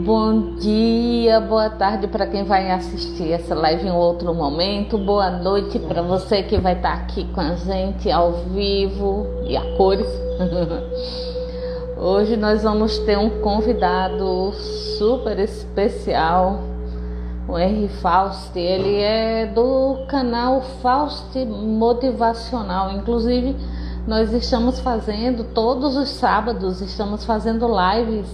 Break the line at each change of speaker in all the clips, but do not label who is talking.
Bom dia, boa tarde para quem vai assistir essa live em outro momento. Boa noite para você que vai estar aqui com a gente ao vivo e a cores. Hoje nós vamos ter um convidado super especial, o Henry Faust. Ele é do canal Faust Motivacional. Inclusive, nós estamos fazendo todos os sábados, estamos fazendo lives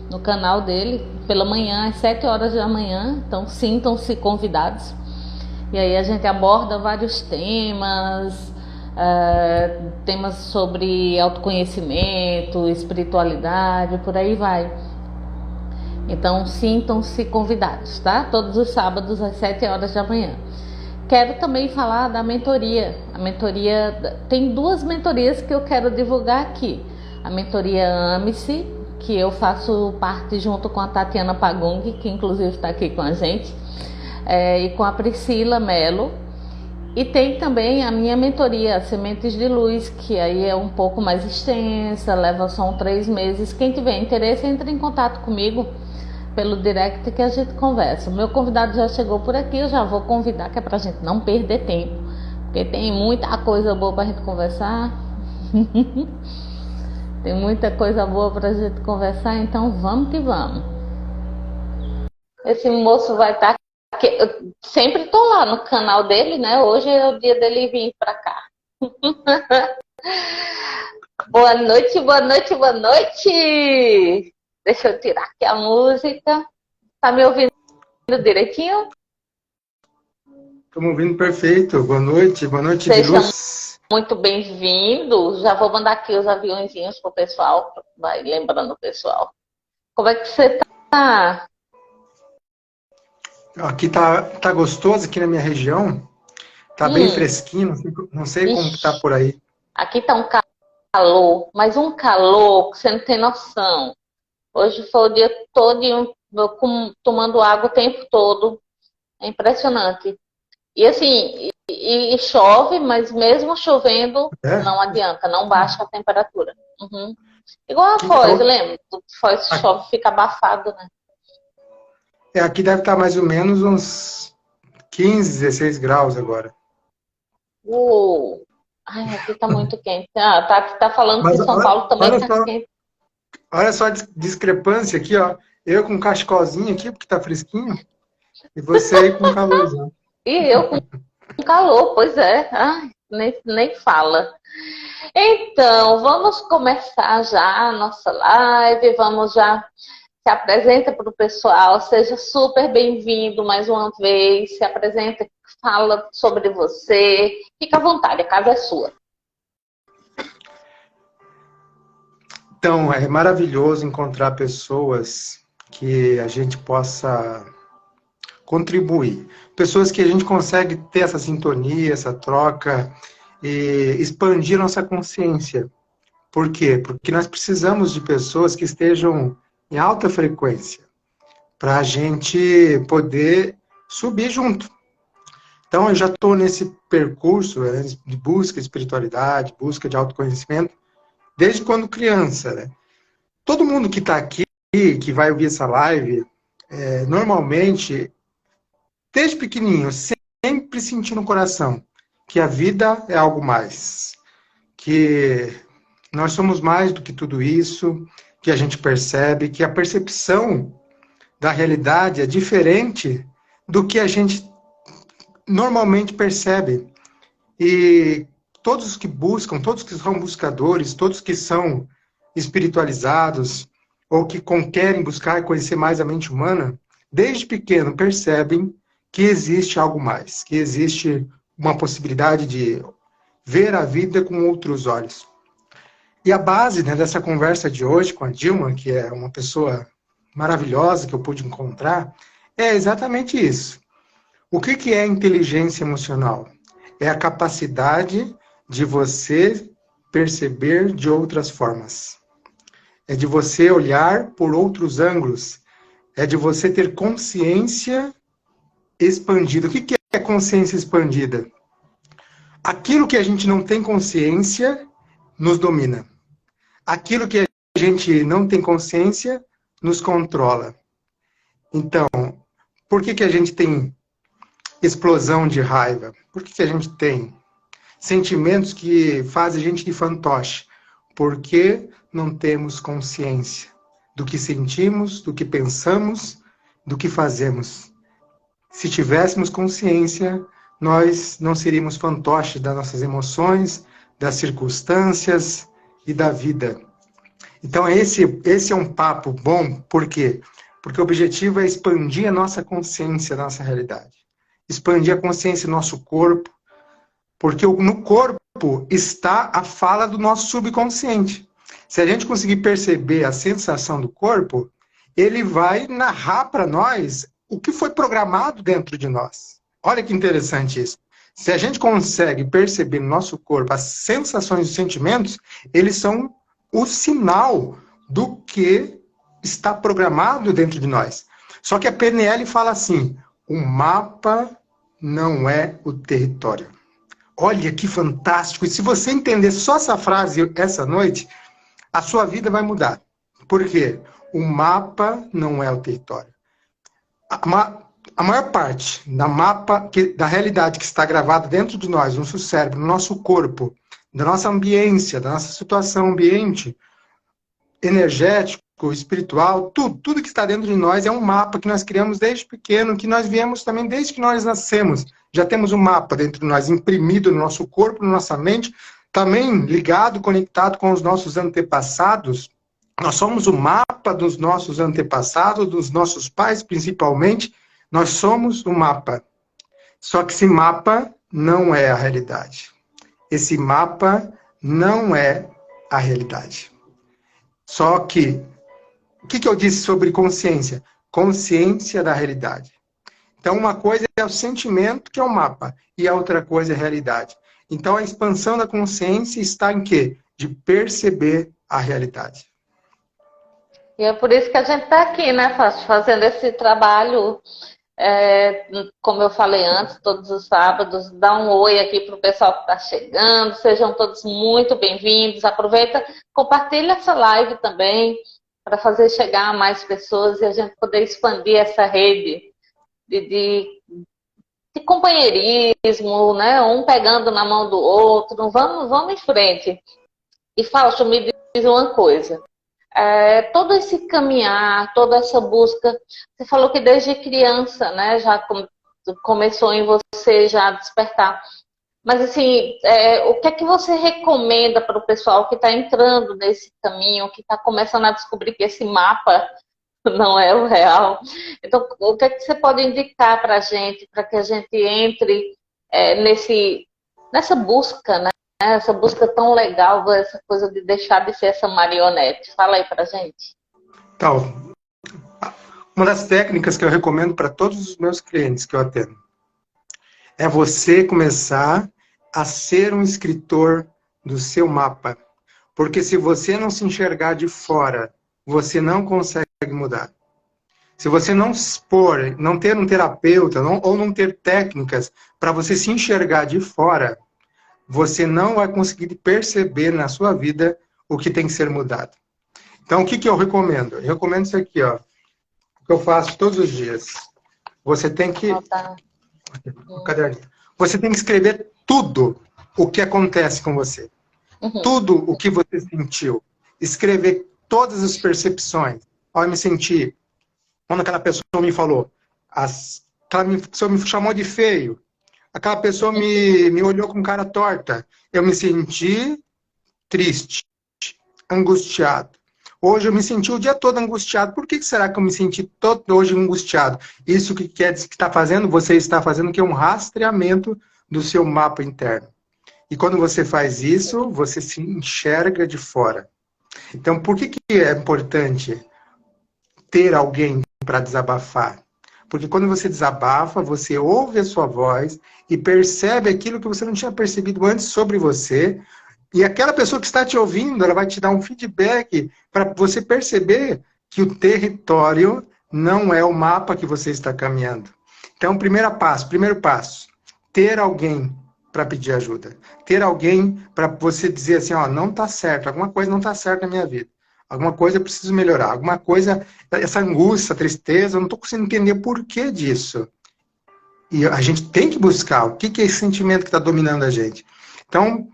no canal dele, pela manhã, às 7 horas da manhã, então sintam-se convidados. E aí a gente aborda vários temas, temas sobre autoconhecimento, espiritualidade, por aí vai. Então sintam-se convidados, tá? Todos os sábados às 7 horas da manhã. Quero também falar da mentoria. A mentoria, tem duas mentorias que eu quero divulgar aqui. A mentoria Ame-se, que eu faço parte junto com a Tatiana Pagung, que inclusive está aqui com a gente, e com a Priscila Mello. E tem também a minha mentoria, Sementes de Luz, que aí é um pouco mais extensa, são 3 meses. Quem tiver interesse, entre em contato comigo pelo direct que a gente conversa. O meu convidado já chegou por aqui, eu já vou convidar, que é para a gente não perder tempo, porque tem muita coisa boa para a gente conversar. Tem muita coisa boa pra gente conversar, então vamos que vamos. Esse moço vai estar aqui. Eu sempre tô lá no canal dele, né? Hoje é o dia dele vir pra cá. Boa noite, boa noite, boa noite! Deixa eu tirar aqui a música. Tá me ouvindo direitinho?
Estamos ouvindo perfeito. Boa noite de luz.
Muito bem-vindo. Já vou mandar aqui os aviãozinhos pro pessoal, vai lembrando o pessoal. Como é que você tá?
Aqui tá gostoso, aqui na minha região. Tá bem fresquinho, não sei como que tá por aí.
Aqui tá um calor, mas um calor que você não tem noção. Hoje foi o dia todo tomando água o tempo todo. É impressionante. E assim, e chove, mas mesmo chovendo, não adianta, não baixa a temperatura. Igual a Foz, lembra? Foz chove, fica abafado, né?
Aqui deve estar mais ou menos uns 15, 16 graus agora.
Ai, aqui tá muito quente. Tá falando que São Paulo também tá quente.
Olha só a discrepância aqui, ó. Eu com um cachecolzinho aqui, porque tá fresquinho, e você aí com calorzão.
E eu com calor, pois é. Ai, nem fala. Então, vamos começar já a nossa live. Vamos já. Se apresenta para o pessoal. Seja super bem-vindo mais uma vez. Se apresenta, fala sobre você. Fica à vontade, a casa é sua.
Então, é maravilhoso encontrar pessoas que a gente possa contribuir. Pessoas que a gente consegue ter essa sintonia, essa troca e expandir nossa consciência. Por quê? Porque nós precisamos de pessoas que estejam em alta frequência para a gente poder subir junto. Então, eu já estou nesse percurso de busca de espiritualidade, busca de autoconhecimento, desde quando criança. Né? Todo mundo que está aqui, que vai ouvir essa live, normalmente, desde pequenininho, sempre senti no coração que a vida é algo mais, que nós somos mais do que tudo isso, que a gente percebe, que a percepção da realidade é diferente do que a gente normalmente percebe. E todos os que buscam, todos que são buscadores, todos que são espiritualizados, ou que querem buscar e conhecer mais a mente humana, desde pequeno percebem que existe algo mais, que existe uma possibilidade de ver a vida com outros olhos. E a base, né, dessa conversa de hoje com a Dilma, que é uma pessoa maravilhosa que eu pude encontrar, é exatamente isso. O que é inteligência emocional? É a capacidade de você perceber de outras formas. É de você olhar por outros ângulos. É de você ter consciência expandida. O que é consciência expandida? Aquilo que a gente não tem consciência nos domina. Aquilo que a gente não tem consciência nos controla. Então, por que que a gente tem explosão de raiva? Por que que a gente tem sentimentos que fazem a gente de fantoche? Porque não temos consciência do que sentimos, do que pensamos, do que fazemos. Se tivéssemos consciência, nós não seríamos fantoches das nossas emoções, das circunstâncias e da vida. Então, esse é um papo bom, por quê? Porque o objetivo é expandir a nossa consciência, a nossa realidade. Expandir a consciência do nosso corpo, porque no corpo está a fala do nosso subconsciente. Se a gente conseguir perceber a sensação do corpo, ele vai narrar para nós o que foi programado dentro de nós. Olha que interessante isso. Se a gente consegue perceber no nosso corpo as sensações e sentimentos, eles são o sinal do que está programado dentro de nós. Só que a PNL fala assim, o mapa não é o território. Olha que fantástico! E se você entender só essa frase essa noite, a sua vida vai mudar. Por quê? O mapa não é o território. A maior parte da realidade que está gravada dentro de nós, no nosso cérebro, no nosso corpo, da nossa ambiência, da nossa situação ambiente, energético, espiritual, tudo que está dentro de nós é um mapa que nós criamos desde pequeno, que nós viemos também desde que nós nascemos. Já temos um mapa dentro de nós, imprimido no nosso corpo, na nossa mente, também ligado, conectado com os nossos antepassados. Nós somos o mapa dos nossos antepassados, dos nossos pais, principalmente. Nós somos o mapa. Só que esse mapa não é a realidade. Esse mapa não é a realidade. Só que, o que eu disse sobre consciência? Consciência da realidade. Então, uma coisa é o sentimento, que é o mapa, e a outra coisa é a realidade. Então, a expansão da consciência está em quê? De perceber a realidade.
E é por isso que a gente está aqui, né, fazendo esse trabalho, como eu falei antes, todos os sábados. Dá um oi aqui para o pessoal que está chegando, sejam todos muito bem-vindos. Aproveita, compartilha essa live também, para fazer chegar a mais pessoas e a gente poder expandir essa rede de companheirismo, né? Um pegando na mão do outro. Vamos em frente. E Fausto, me diz uma coisa. Todo esse caminhar, toda essa busca, você falou que desde criança, né, já começou em você já a despertar. Mas assim, o que é que você recomenda para o pessoal que está entrando nesse caminho, que está começando a descobrir que esse mapa não é o real? Então, o que é que você pode indicar para a gente, para que a gente entre nessa busca, né? Essa busca tão legal, essa coisa de deixar de ser essa marionete. Fala aí pra gente.
Então, uma das técnicas que eu recomendo para todos os meus clientes que eu atendo é você começar a ser um escritor do seu mapa. Porque se você não se enxergar de fora, você não consegue mudar. Se você não expor, não ter um terapeuta, ou não ter técnicas para você se enxergar de fora, você não vai conseguir perceber na sua vida o que tem que ser mudado. Então, o que eu recomendo? Eu recomendo isso aqui, ó, que eu faço todos os dias. Você tem que... caderninho. Você tem que escrever tudo o que acontece com você.
Uhum.
Tudo o que você sentiu. Escrever todas as percepções. Ó, eu me senti... Quando aquela pessoa me falou, aquela pessoa me chamou de feio, aquela pessoa me olhou com cara torta. Eu me senti triste, angustiado. Hoje eu me senti o dia todo angustiado. Por que será que eu me senti todo hoje angustiado? Isso que quer dizer que está fazendo? Você está fazendo que é um rastreamento do seu mapa interno. E quando você faz isso, você se enxerga de fora. Então, por que é importante ter alguém para desabafar? Porque quando você desabafa, você ouve a sua voz e percebe aquilo que você não tinha percebido antes sobre você. E aquela pessoa que está te ouvindo, ela vai te dar um feedback para você perceber que o território não é o mapa que você está caminhando. Então, primeiro passo, ter alguém para pedir ajuda. Ter alguém para você dizer assim, ó, não está certo, alguma coisa não está certa na minha vida. Alguma coisa eu preciso melhorar. Alguma coisa, essa angústia, essa tristeza, eu não estou conseguindo entender o porquê disso. E a gente tem que buscar o que é esse sentimento que está dominando a gente. Então,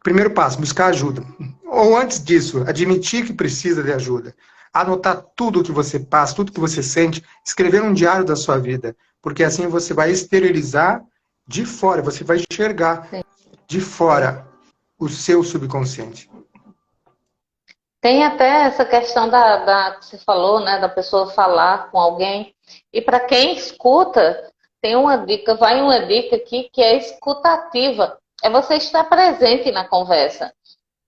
primeiro passo, buscar ajuda. Ou antes disso, admitir que precisa de ajuda. Anotar tudo o que você passa, tudo que você sente, escrever um diário da sua vida. Porque assim você vai exteriorizar de fora, você vai enxergar de fora o seu subconsciente.
Tem até essa questão que você falou, né, da pessoa falar com alguém. E para quem escuta, tem uma dica, vai uma dica aqui que é escutativa. É você estar presente na conversa.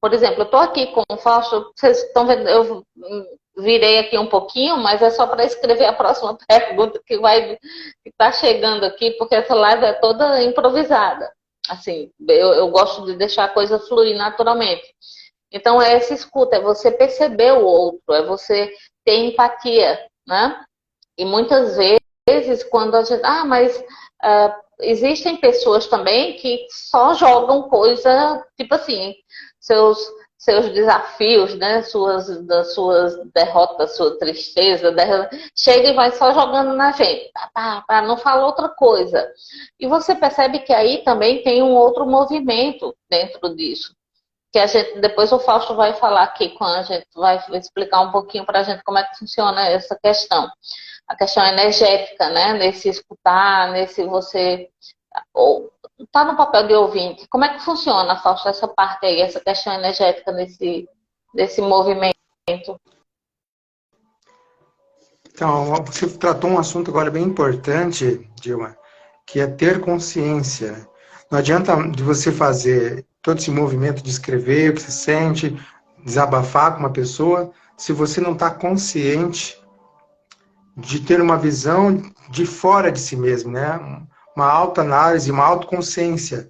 Por exemplo, eu estou aqui com o Fausto, vocês estão vendo, eu virei aqui um pouquinho, mas é só para escrever a próxima pergunta que está chegando aqui, porque essa live é toda improvisada. Assim, eu gosto de deixar a coisa fluir naturalmente. Então, é essa escuta, é você perceber o outro, é você ter empatia, né? E muitas vezes, quando a gente... mas existem pessoas também que só jogam coisa, tipo assim, seus desafios, né? Das suas derrotas, sua tristeza, chega e vai só jogando na gente, não fala outra coisa. E você percebe que aí também tem um outro movimento dentro disso. Que a gente, depois o Fausto vai falar aqui, quando a gente vai explicar um pouquinho para a gente como é que funciona essa questão. A questão energética, né? Nesse escutar, nesse você... Tá no papel de ouvinte. Como é que funciona, Fausto, essa parte aí, essa questão energética desse movimento?
Então, você tratou um assunto agora bem importante, Dilma, que é ter consciência. Não adianta de você fazer todo esse movimento de escrever o que se sente, desabafar com uma pessoa, se você não está consciente de ter uma visão de fora de si mesmo, né? Uma autoanálise, uma autoconsciência.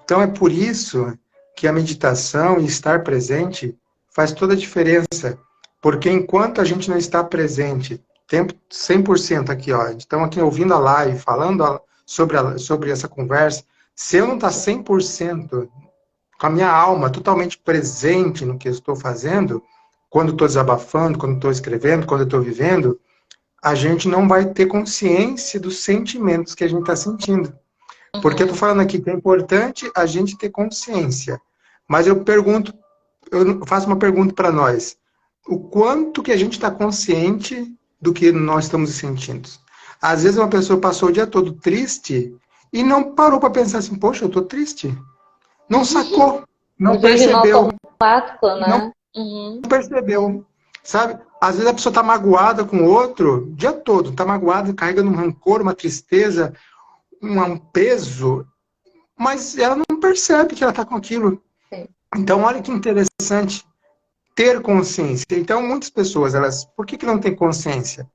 Então é por isso que a meditação e estar presente faz toda a diferença, porque enquanto a gente não está presente, tempo 100% aqui, ó, estamos aqui ouvindo a live, falando sobre essa conversa, se eu não estar 100% com a minha alma totalmente presente no que eu estou fazendo, quando estou desabafando, quando estou escrevendo, quando estou vivendo, a gente não vai ter consciência dos sentimentos que a gente está sentindo. Porque eu estou falando aqui que é importante a gente ter consciência. Mas eu faço uma pergunta para nós. O quanto que a gente está consciente do que nós estamos sentindo? Às vezes uma pessoa passou o dia todo triste e não parou para pensar assim, poxa, eu estou triste. Não sacou, não percebeu.
Automático, né?
Não percebeu, sabe? Às vezes a pessoa está magoada com o outro o dia todo, está magoada, carregando um rancor, uma tristeza, um peso, mas ela não percebe que ela está com aquilo.
Sim.
Então, olha que interessante ter consciência. Então, muitas pessoas, por que não tem consciência?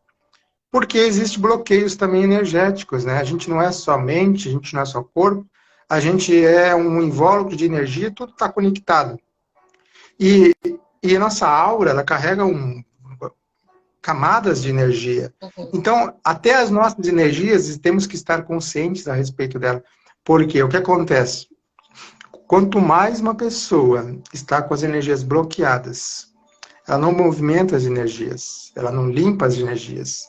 Porque existem bloqueios também energéticos, né? A gente não é só mente, a gente não é só corpo, a gente é um invólucro de energia, tudo está conectado. E a nossa aura, ela carrega camadas de energia. Então, até as nossas energias, temos que estar conscientes a respeito dela. Porque o que acontece? Quanto mais uma pessoa está com as energias bloqueadas, ela não movimenta as energias, ela não limpa as energias,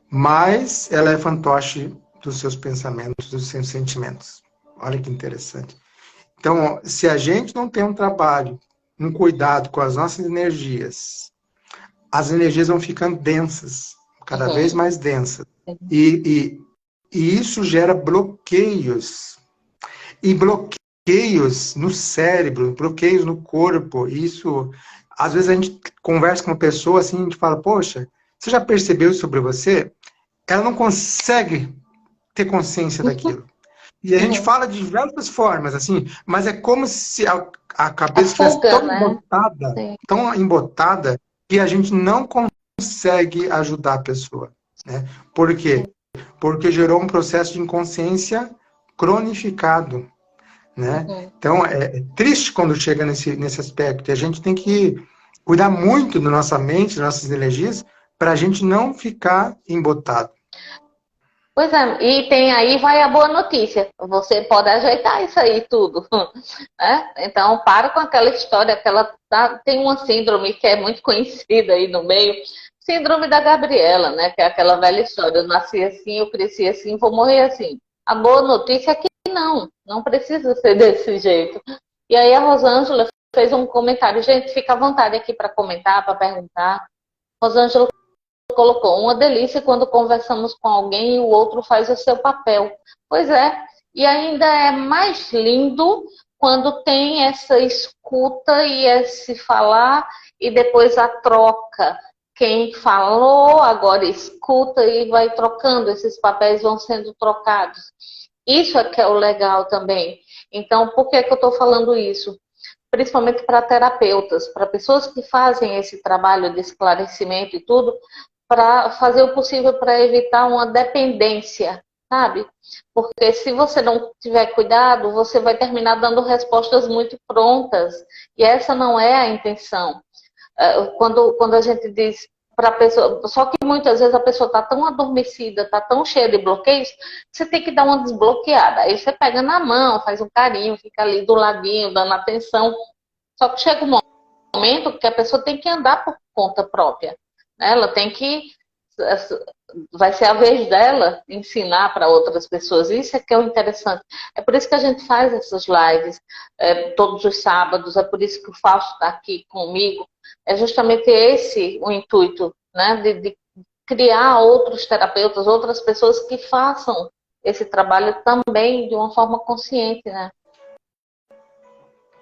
mais ela é fantoche dos seus pensamentos, dos seus sentimentos. Olha que interessante. Então, se a gente não tem um trabalho, um cuidado com as nossas energias, as energias vão ficando densas, cada vez mais densas. E isso gera bloqueios. E bloqueios no cérebro, bloqueios no corpo. Isso, às vezes a gente conversa com uma pessoa assim, a gente fala, poxa, você já percebeu sobre você? Ela não consegue ter consciência daquilo. E a gente fala de diversas formas, assim, mas é como se a cabeça estivesse tão embotada, tão embotada, que a gente não consegue ajudar a pessoa. Né? Por quê? Porque gerou um processo de inconsciência cronificado. Né? Então, é triste quando chega nesse aspecto. E a gente tem que cuidar muito da nossa mente, das nossas energias, para a gente não ficar embotado.
Pois é, e tem aí, vai a boa notícia. Você pode ajeitar isso aí tudo. Né? Então, para com aquela história que ela tem uma síndrome que é muito conhecida aí no meio, síndrome da Gabriela, né? Que é aquela velha história, eu nasci assim, eu cresci assim, vou morrer assim. A boa notícia é que não precisa ser desse jeito. E aí a Rosângela fez um comentário. Gente, fica à vontade aqui para comentar, para perguntar. Rosângela colocou, uma delícia quando conversamos com alguém e o outro faz o seu papel. Pois é, e ainda é mais lindo quando tem essa escuta e esse falar e depois a troca. Quem falou agora escuta e vai trocando, esses papéis vão sendo trocados. Isso é que é o legal também. Então, por que eu estou falando isso? Principalmente para terapeutas, para pessoas que fazem esse trabalho de esclarecimento e tudo, para fazer o possível para evitar uma dependência, sabe? Porque se você não tiver cuidado, você vai terminar dando respostas muito prontas, e essa não é a intenção. Quando a gente diz para a pessoa, só que muitas vezes a pessoa está tão adormecida, está tão cheia de bloqueios, você tem que dar uma desbloqueada. Aí você pega na mão, faz um carinho, fica ali do ladinho, dando atenção. Só que chega um momento que a pessoa tem que andar por conta própria. Né? Ela tem que. Vai ser a vez dela ensinar para outras pessoas. Isso é que é o interessante. É por isso que a gente faz essas lives todos os sábados, é por isso que o Fausto está aqui comigo. É justamente esse o intuito, né? De criar outros terapeutas, outras pessoas que façam esse trabalho também de uma forma consciente, né?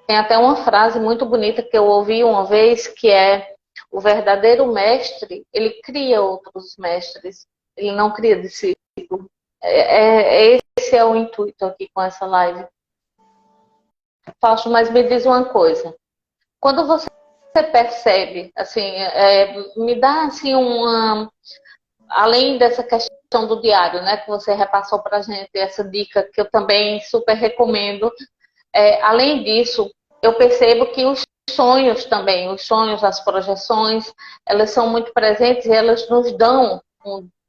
Tem até uma frase muito bonita que eu ouvi uma vez, que é: o verdadeiro mestre, ele cria outros mestres, ele não cria discípulos. Esse é o intuito aqui com essa live. Fausto, mas me diz uma coisa. Quando você percebe, assim, me dá assim além dessa questão do diário, né, que você repassou para a gente, essa dica que eu também super recomendo. Além disso, eu percebo que os sonhos também, os sonhos, as projeções, elas são muito presentes e elas nos dão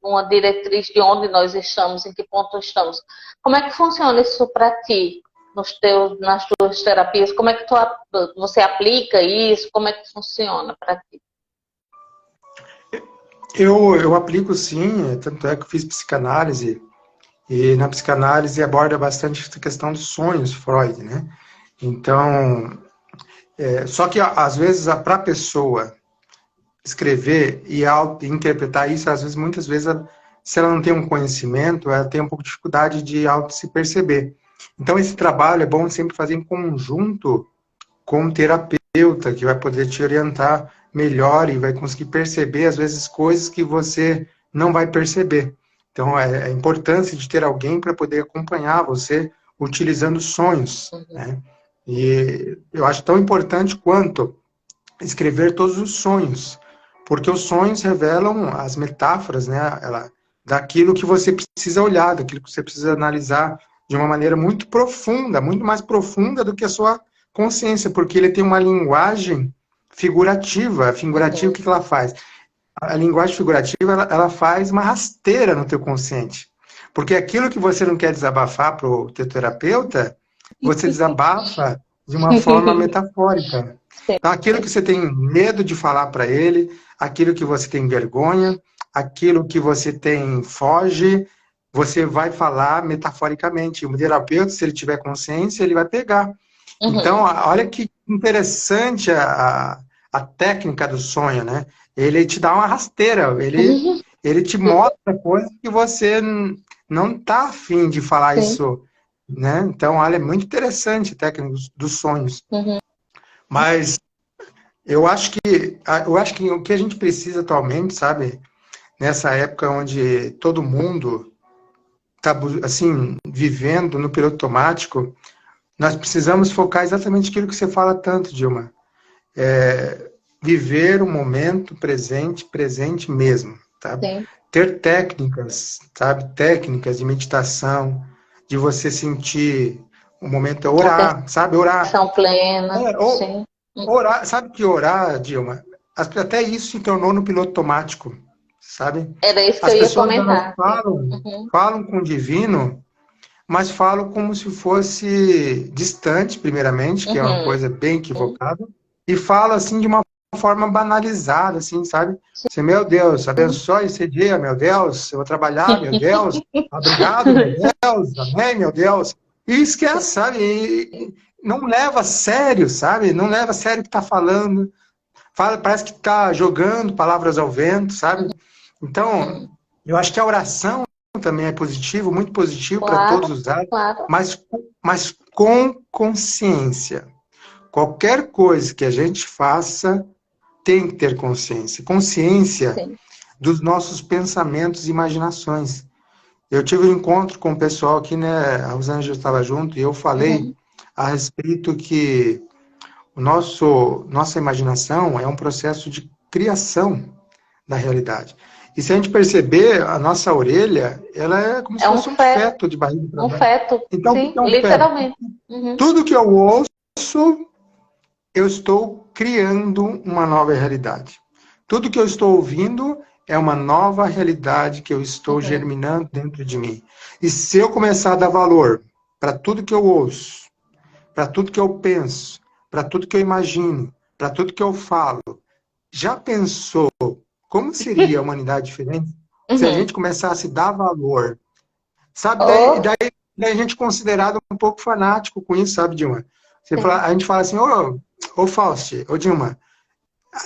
uma diretriz de onde nós estamos, em que ponto estamos. Como é que funciona isso para ti, nas tuas terapias? Como é que você aplica isso? Como é que funciona para ti?
Eu aplico sim, tanto é que eu fiz psicanálise, e na psicanálise aborda bastante essa questão dos sonhos, Freud, né? Então, só que às vezes para a pessoa escrever e interpretar isso, às vezes, muitas vezes, se ela não tem um conhecimento, ela tem um pouco de dificuldade de auto se perceber. Então, esse trabalho é bom sempre fazer em conjunto com um terapeuta, que vai poder te orientar melhor e vai conseguir perceber, às vezes, coisas que você não vai perceber. Então, é a importância de ter alguém para poder acompanhar você utilizando sonhos, né? E eu acho tão importante quanto escrever todos os sonhos, porque os sonhos revelam as metáforas, né, daquilo que você precisa olhar, daquilo que você precisa analisar de uma maneira muito profunda, muito mais profunda do que a sua consciência, porque ele tem uma linguagem figurativa. Figurativa, o que ela faz? A linguagem figurativa, ela faz uma rasteira no teu consciente. Porque aquilo que você não quer desabafar para o teu terapeuta, você desabafa de uma forma metafórica. Então, aquilo que você tem medo de falar para ele, aquilo que você tem vergonha, aquilo que você tem foge, você vai falar metaforicamente. O terapeuta, se ele tiver consciência, ele vai pegar. Então, olha que interessante a técnica do sonho, né? Ele te dá uma rasteira, ele te mostra coisas que você não está afim de falar isso, né? Então, olha, é muito interessante a técnica dos sonhos. Mas eu acho que o que a gente precisa atualmente, sabe, nessa época onde todo mundo está assim, vivendo no piloto automático, nós precisamos focar exatamente aquilo que você fala tanto, Dilma. Viver o momento presente mesmo, tá? Ter técnicas, sabe? Técnicas de meditação, de você sentir o momento, orar, sabe? Orar.
Atenção plena, sim.
Orar, sabe que orar, Dilma, até isso se tornou no piloto automático, sabe?
Era isso que
As
eu ia
pessoas elas
comentar. Uhum,
falam com o divino, mas falam como se fosse distante, primeiramente, que é uma
uhum,
coisa bem
uhum.
equivocada, e fala assim de uma forma banalizada, assim, sabe? Assim, meu Deus, abençoe esse dia, meu Deus, eu vou trabalhar, meu Deus, obrigado, meu Deus, amém, meu Deus. E esquece, sabe? E não leva a sério, sabe? Não leva a sério o que está falando. Fala, parece que está jogando palavras ao vento, sabe? Então,
Uhum.
eu acho que a oração também é positivo, muito positivo para todos
Claro,
os lados,
claro.
mas com consciência. Qualquer coisa que a gente faça tem que ter consciência. Consciência
Sim.
dos nossos pensamentos e imaginações. Eu tive um encontro com o pessoal aqui, né? A Rosângela estava junto e eu falei
Uhum.
a respeito que nossa imaginação é um processo de criação da realidade. E se a gente perceber, a nossa orelha, ela é como se
É
fosse um feto de barriga para
um
baixo.
feto,
Então, o que
sim,
é um feto?
literalmente. Uhum.
Tudo que eu ouço, eu estou criando uma nova realidade. Tudo que eu estou ouvindo é uma nova realidade que eu estou
Uhum.
germinando dentro de mim. E se eu começar a dar valor para tudo que eu ouço, para tudo que eu penso, para tudo que eu imagino, para tudo que eu falo, já pensou como seria a humanidade diferente se a
Uhum.
gente começasse a dar valor? Sabe,
Oh,
daí a gente é considerado um pouco fanático com isso, sabe, Dilma?
sim,
A gente fala assim, ô Fausti, ô Dilma,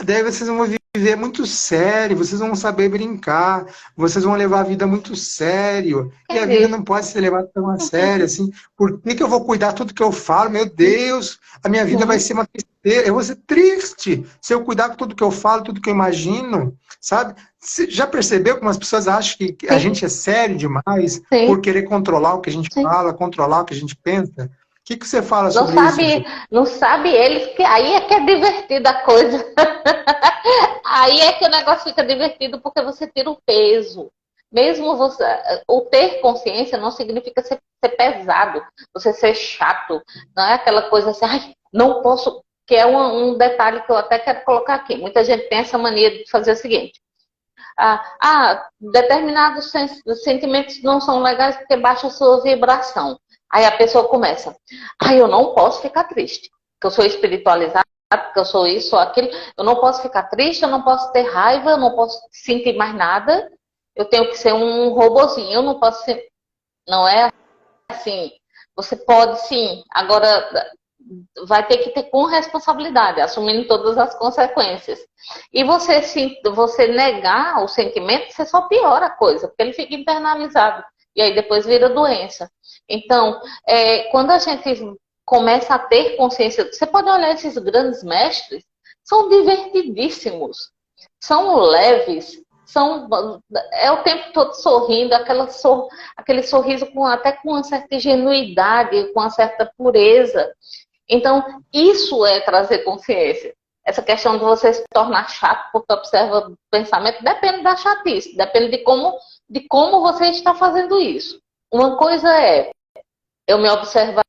daí vocês vão viver muito sério, vocês vão saber brincar, vocês vão levar a vida muito sério, e a vida
entendi.
não pode ser levada tão a sério, assim. Por que que eu vou cuidar tudo que eu falo? Meu Deus, a minha vida vai
Uhum.
ser uma tristeza, eu vou ser triste se eu cuidar com tudo que eu falo, tudo que eu imagino, sabe? Você já percebeu como as pessoas acham que a
Sim,
gente é sério demais por
sim,
querer controlar o que a gente
sim.
fala, controlar o que a gente pensa? O que que você fala
Não
sobre isso,
sabe,
Gil?
não sabe eles que aí é que é divertida a coisa. Aí é que o negócio fica divertido porque você tira o peso. Mesmo você, o ter consciência não significa ser pesado, você ser chato. Não é aquela coisa assim, ai, não posso. Que é detalhe que eu até quero colocar aqui. Muita gente tem essa mania de fazer o seguinte: determinados sentimentos não são legais porque baixa a sua vibração. Aí a pessoa começa, eu não posso ficar triste, porque eu sou espiritualizada, porque eu sou isso ou aquilo, eu não posso ficar triste, eu não posso ter raiva, eu não posso sentir mais nada, eu tenho que ser um robozinho, eu não posso ser. Não é assim. Você pode sim, agora vai ter que ter com responsabilidade, assumindo todas as consequências. E você negar o sentimento, você só piora a coisa, porque ele fica internalizado. E aí depois vira doença. Então, quando a gente começa a ter consciência, você pode olhar esses grandes mestres, são divertidíssimos, são leves, é o tempo todo sorrindo, aquele sorriso até com uma certa ingenuidade, com uma certa pureza. Então, isso é trazer consciência. Essa questão de você se tornar chato porque observa o pensamento depende da chatice, depende de como você está fazendo isso. Uma coisa é eu me observar,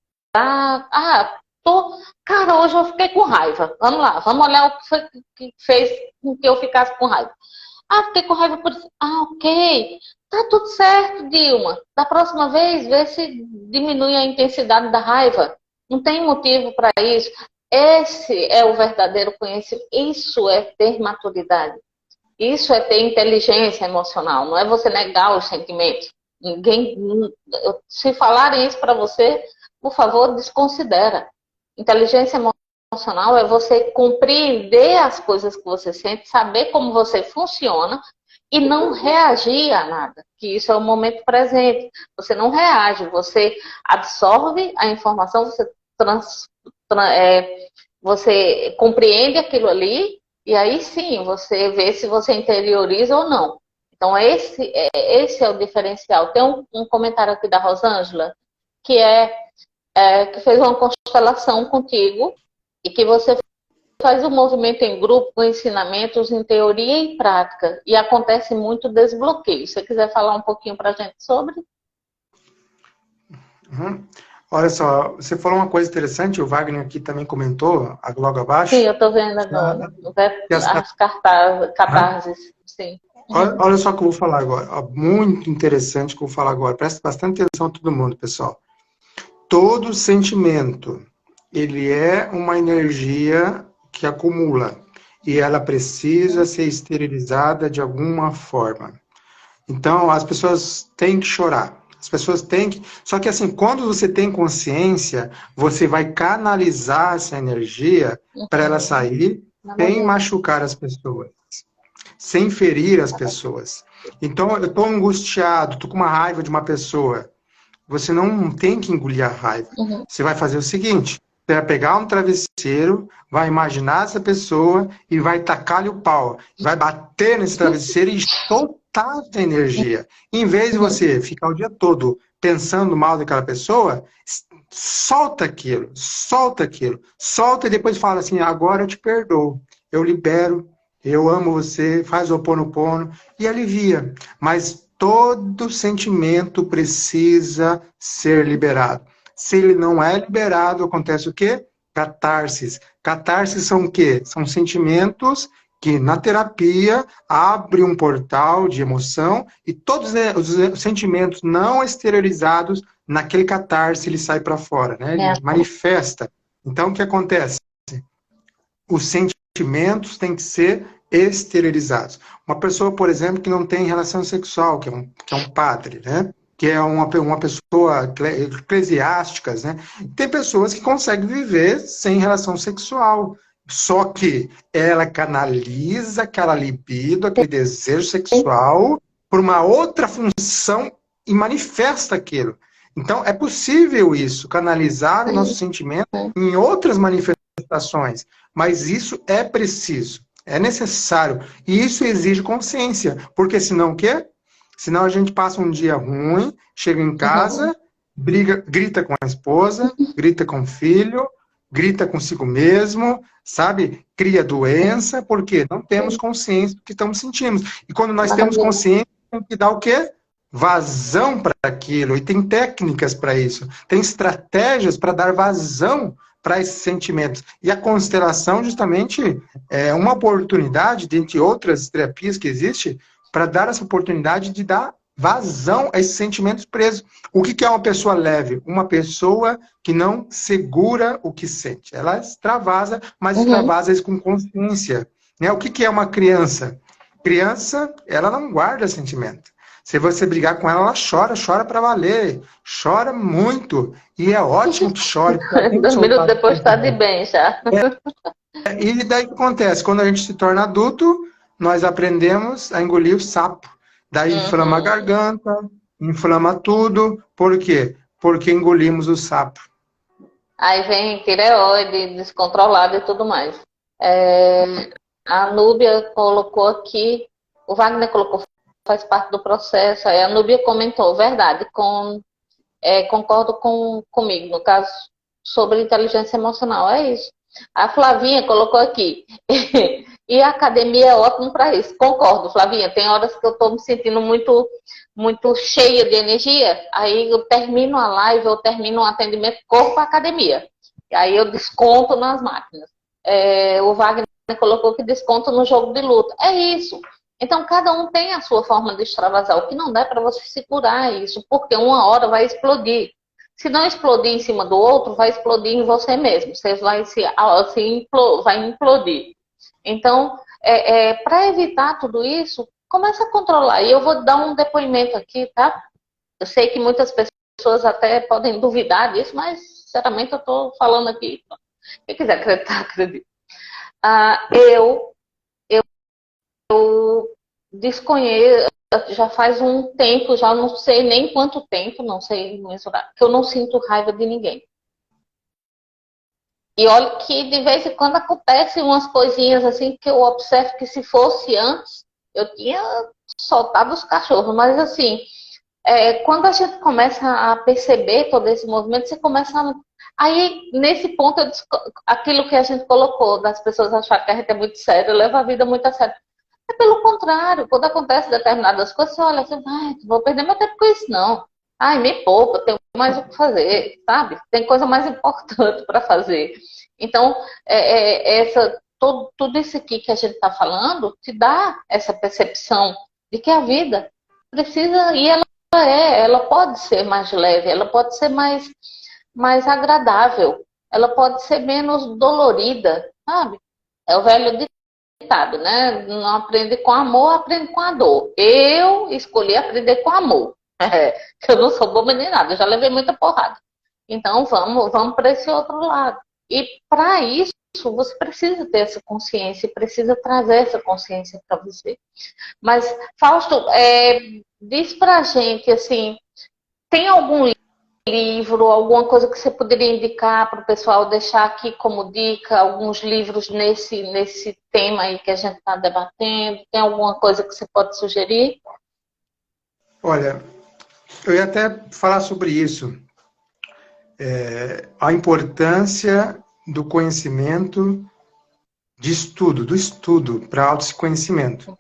tô, cara, hoje eu fiquei com raiva. Vamos lá, vamos olhar o que foi que fez com que eu ficasse com raiva. Fiquei com raiva por isso. Ok. Tá tudo certo, Dilma. Da próxima vez, vê se diminui a intensidade da raiva. Não tem motivo para isso. Esse é o verdadeiro conhecimento. Isso é ter maturidade. Isso é ter inteligência emocional. Não é você negar os sentimentos. Ninguém, se falarem isso para você, por favor, desconsidera. Inteligência emocional é você compreender as coisas que você sente, saber como você funciona e não reagir a nada. Que isso é o momento presente. Você não reage, você absorve a informação, você compreende aquilo ali e aí sim você vê se você interioriza ou não. Então esse é o diferencial. Tem um comentário aqui da Rosângela que que fez uma constelação contigo e que você faz o movimento em grupo com ensinamentos em teoria e prática e acontece muito desbloqueio. Se você quiser falar um pouquinho para a gente sobre?
Uhum. Olha só, você falou uma coisa interessante, o Wagner aqui também comentou, logo
Sim,
abaixo,
eu estou vendo
que
agora.
as,
As cartazes, sim.
Olha só o que eu vou falar agora. Ó, muito interessante o que eu vou falar agora. Presta bastante atenção a todo mundo, pessoal. Todo sentimento, ele é uma energia que acumula e ela precisa ser esterilizada de alguma forma. Então, as pessoas têm que chorar. As pessoas têm que. Só que, assim, quando você tem consciência, você vai canalizar essa energia para ela
Uhum.
sair sem machucar as pessoas, sem ferir as pessoas. Então, eu estou angustiado, estou com uma raiva de uma pessoa. Você não tem que engolir a raiva.
Uhum.
Você vai fazer o seguinte: você vai pegar um travesseiro, vai imaginar essa pessoa e vai tacar-lhe o pau. Vai bater nesse travesseiro e soltar essa energia. Em vez de
Uhum.
você ficar o dia todo pensando mal daquela pessoa, solta aquilo, solta aquilo. Solta e depois fala assim: agora eu te perdoo, eu libero, eu amo você, faz o oponopono e alivia. Mas todo sentimento precisa ser liberado. Se ele não é liberado, acontece o quê? Catarses. Catarses são o quê? São sentimentos que na terapia abre um portal de emoção e todos os sentimentos não exteriorizados naquele catarse ele sai para fora, né? Ele
É.
manifesta. Então o que acontece? Os sentimentos têm que ser exteriorizados. Uma pessoa, por exemplo, que não tem relação sexual, que é um padre, né? Que é uma pessoa eclesiásticas, né? Tem pessoas que conseguem viver sem relação sexual. Só que ela canaliza aquela libido, aquele desejo sexual, por uma outra função e manifesta aquilo. Então, é possível isso, canalizar o nosso sentimento em outras manifestações. Mas isso é preciso, é necessário. E isso exige consciência. Porque senão o quê? Senão a gente passa um dia ruim, chega em
Uhum.
casa, briga, grita com a esposa, grita com o filho, grita consigo mesmo, sabe? Cria doença, porque não temos consciência do que estamos sentindo. E quando nós temos
Maravilha.
consciência, temos que dar o quê? Vazão para aquilo. E tem técnicas para isso. Tem estratégias para dar vazão para esses sentimentos. E a constelação, justamente, é uma oportunidade, dentre outras terapias que existe, para dar essa oportunidade de dar vazão a esses sentimentos presos. O que é uma pessoa leve? Uma pessoa que não segura o que sente. Ela extravasa, mas
Uhum.
extravasa isso com consciência. Né? O que é uma criança? Criança, ela não guarda sentimento. Se você brigar com ela, ela chora, chora para valer, chora muito. E é ótimo que chore, porque ela tem que
2 minutos
soltar esse
depois está de
sentimento.
bem já.
E daí o que acontece? Quando a gente se torna adulto, nós aprendemos a engolir o sapo. Daí inflama a
Uhum.
garganta, inflama tudo. Por quê? Porque engolimos o sapo.
Aí vem tireoide descontrolada e tudo mais. É, a Núbia colocou aqui, o Wagner colocou, faz parte do processo. Aí a Núbia comentou, verdade, concordo comigo, no caso, sobre inteligência emocional, é isso. A Flavinha colocou aqui, e a academia é ótimo para isso. Concordo, Flavinha, tem horas que eu estou me sentindo muito cheia de energia, aí eu termino a live, eu termino um atendimento, corro para a academia. E aí eu desconto nas máquinas. O Wagner colocou que desconto no jogo de luta. É isso. Então, cada um tem a sua forma de extravasar. O que não dá é para você segurar isso, porque uma hora vai explodir. Se não explodir em cima do outro, vai explodir em você mesmo. Você vai implodir. Então, para evitar tudo isso, começa a controlar. E eu vou dar um depoimento aqui, tá? Eu sei que muitas pessoas até podem duvidar disso, mas, sinceramente, eu estou falando aqui. Quem quiser acreditar, acredita. Eu desconheço, já faz um tempo, já não sei nem quanto tempo, não sei mensurar, que eu não sinto raiva de ninguém. E olha que de vez em quando acontecem umas coisinhas assim que eu observo que se fosse antes, eu tinha soltado os cachorros, mas assim, quando a gente começa a perceber todo esse movimento, você começa a... Aí, nesse ponto, aquilo que a gente colocou, das pessoas acharem que a gente é muito sério, leva a vida muito a sério. É pelo contrário, quando acontece determinadas coisas, você olha assim, ai, não vou perder meu tempo com isso, não. Ai, me poupa, tenho mais o que fazer, sabe? Tem coisa mais importante para fazer. Então, tudo isso aqui que a gente está falando te dá essa percepção de que a vida precisa, e ela pode ser mais leve, ela pode ser mais agradável, ela pode ser menos dolorida, sabe? É o velho ditado, né? Não aprende com amor, aprende com a dor. Eu escolhi aprender com amor. Eu não sou boba nem nada, eu já levei muita porrada. Então vamos para esse outro lado. E para isso, você precisa ter essa consciência, precisa trazer essa consciência para você. Mas, Fausto, diz pra gente, assim, tem algum livro, alguma coisa que você poderia indicar para o pessoal deixar aqui como dica, alguns livros nesse tema aí que a gente está debatendo? Tem alguma coisa que você pode sugerir?
Olha, eu ia até falar sobre isso. A importância do conhecimento de estudo, do estudo para autoconhecimento.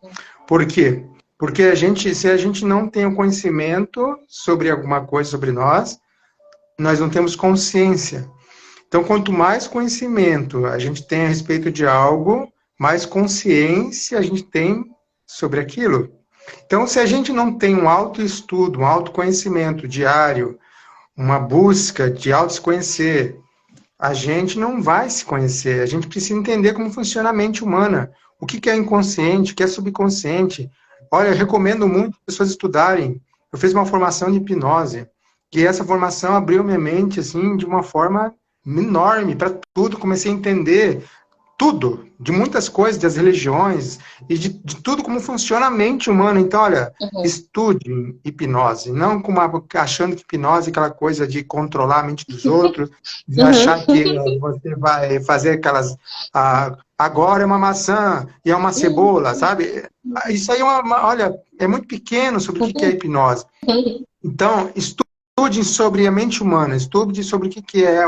Por quê? Porque se a gente não tem o conhecimento sobre alguma coisa sobre nós não temos consciência. Então, quanto mais conhecimento a gente tem a respeito de algo, mais consciência a gente tem sobre aquilo. Então, se a gente não tem um autoestudo, um autoconhecimento diário, uma busca de auto-se conhecer, a gente não vai se conhecer. A gente precisa entender como funciona a mente humana. O que é inconsciente, o que é subconsciente. Olha, eu recomendo muito as pessoas estudarem. Eu fiz uma formação de hipnose, e essa formação abriu minha mente assim de uma forma enorme para tudo. Comecei a entender tudo, de muitas coisas, das religiões, e de tudo como funciona a mente humana. Então, olha, estude hipnose, não achando que hipnose é aquela coisa de controlar a mente dos outros, de achar que você vai fazer aquelas... agora é uma maçã e é uma cebola, sabe? Isso aí olha, é muito pequeno sobre o que é hipnose. Então, estude sobre a mente humana, estude sobre o que é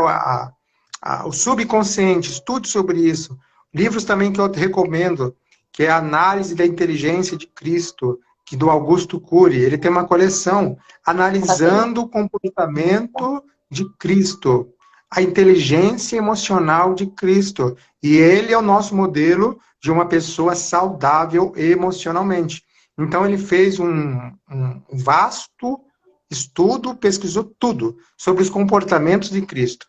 o subconsciente, estude sobre isso. Livros também que eu te recomendo, que é a Análise da Inteligência de Cristo, que do Augusto Cury. Ele tem uma coleção analisando o comportamento de Cristo, a inteligência emocional de Cristo. E ele é o nosso modelo de uma pessoa saudável emocionalmente. Então ele fez um vasto estudo, pesquisou tudo sobre os comportamentos de Cristo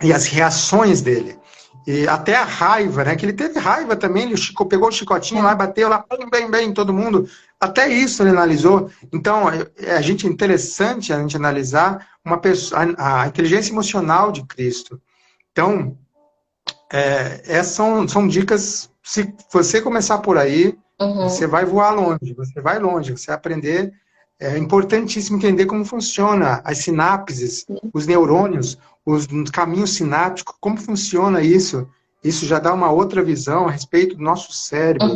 e as reações dele. E até a raiva, né? Que ele teve raiva também, ele pegou o chicotinho lá, bateu lá, bem, todo mundo. Até isso ele analisou. Então, é interessante a gente analisar uma pessoa, a inteligência emocional de Cristo. Então, essas são dicas, se você começar por aí, você vai voar longe, você vai longe, você vai aprender. É importantíssimo entender como funciona as sinapses, os neurônios, os caminhos sinápticos, como funciona isso. Isso já dá uma outra visão a respeito do nosso cérebro.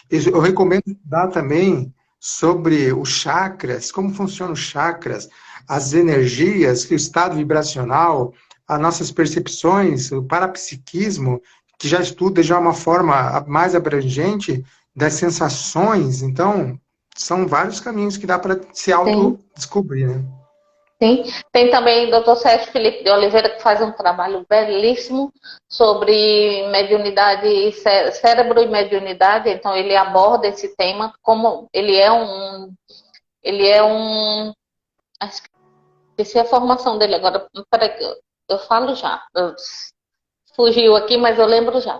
Eu recomendo estudar também sobre os chakras, como funcionam os chakras, as energias, o estado vibracional, as nossas percepções, o parapsiquismo, que já estuda já uma forma mais abrangente das sensações. Então, são vários caminhos que dá para se autodescobrir, né?
Sim. Tem também o Dr. Sérgio Felipe de Oliveira, que faz um trabalho belíssimo sobre mediunidade, cérebro e mediunidade. Então, ele aborda esse tema como ele é um... Acho que esqueci a formação dele agora. Peraí, eu falo já. Fugiu aqui, mas eu lembro já.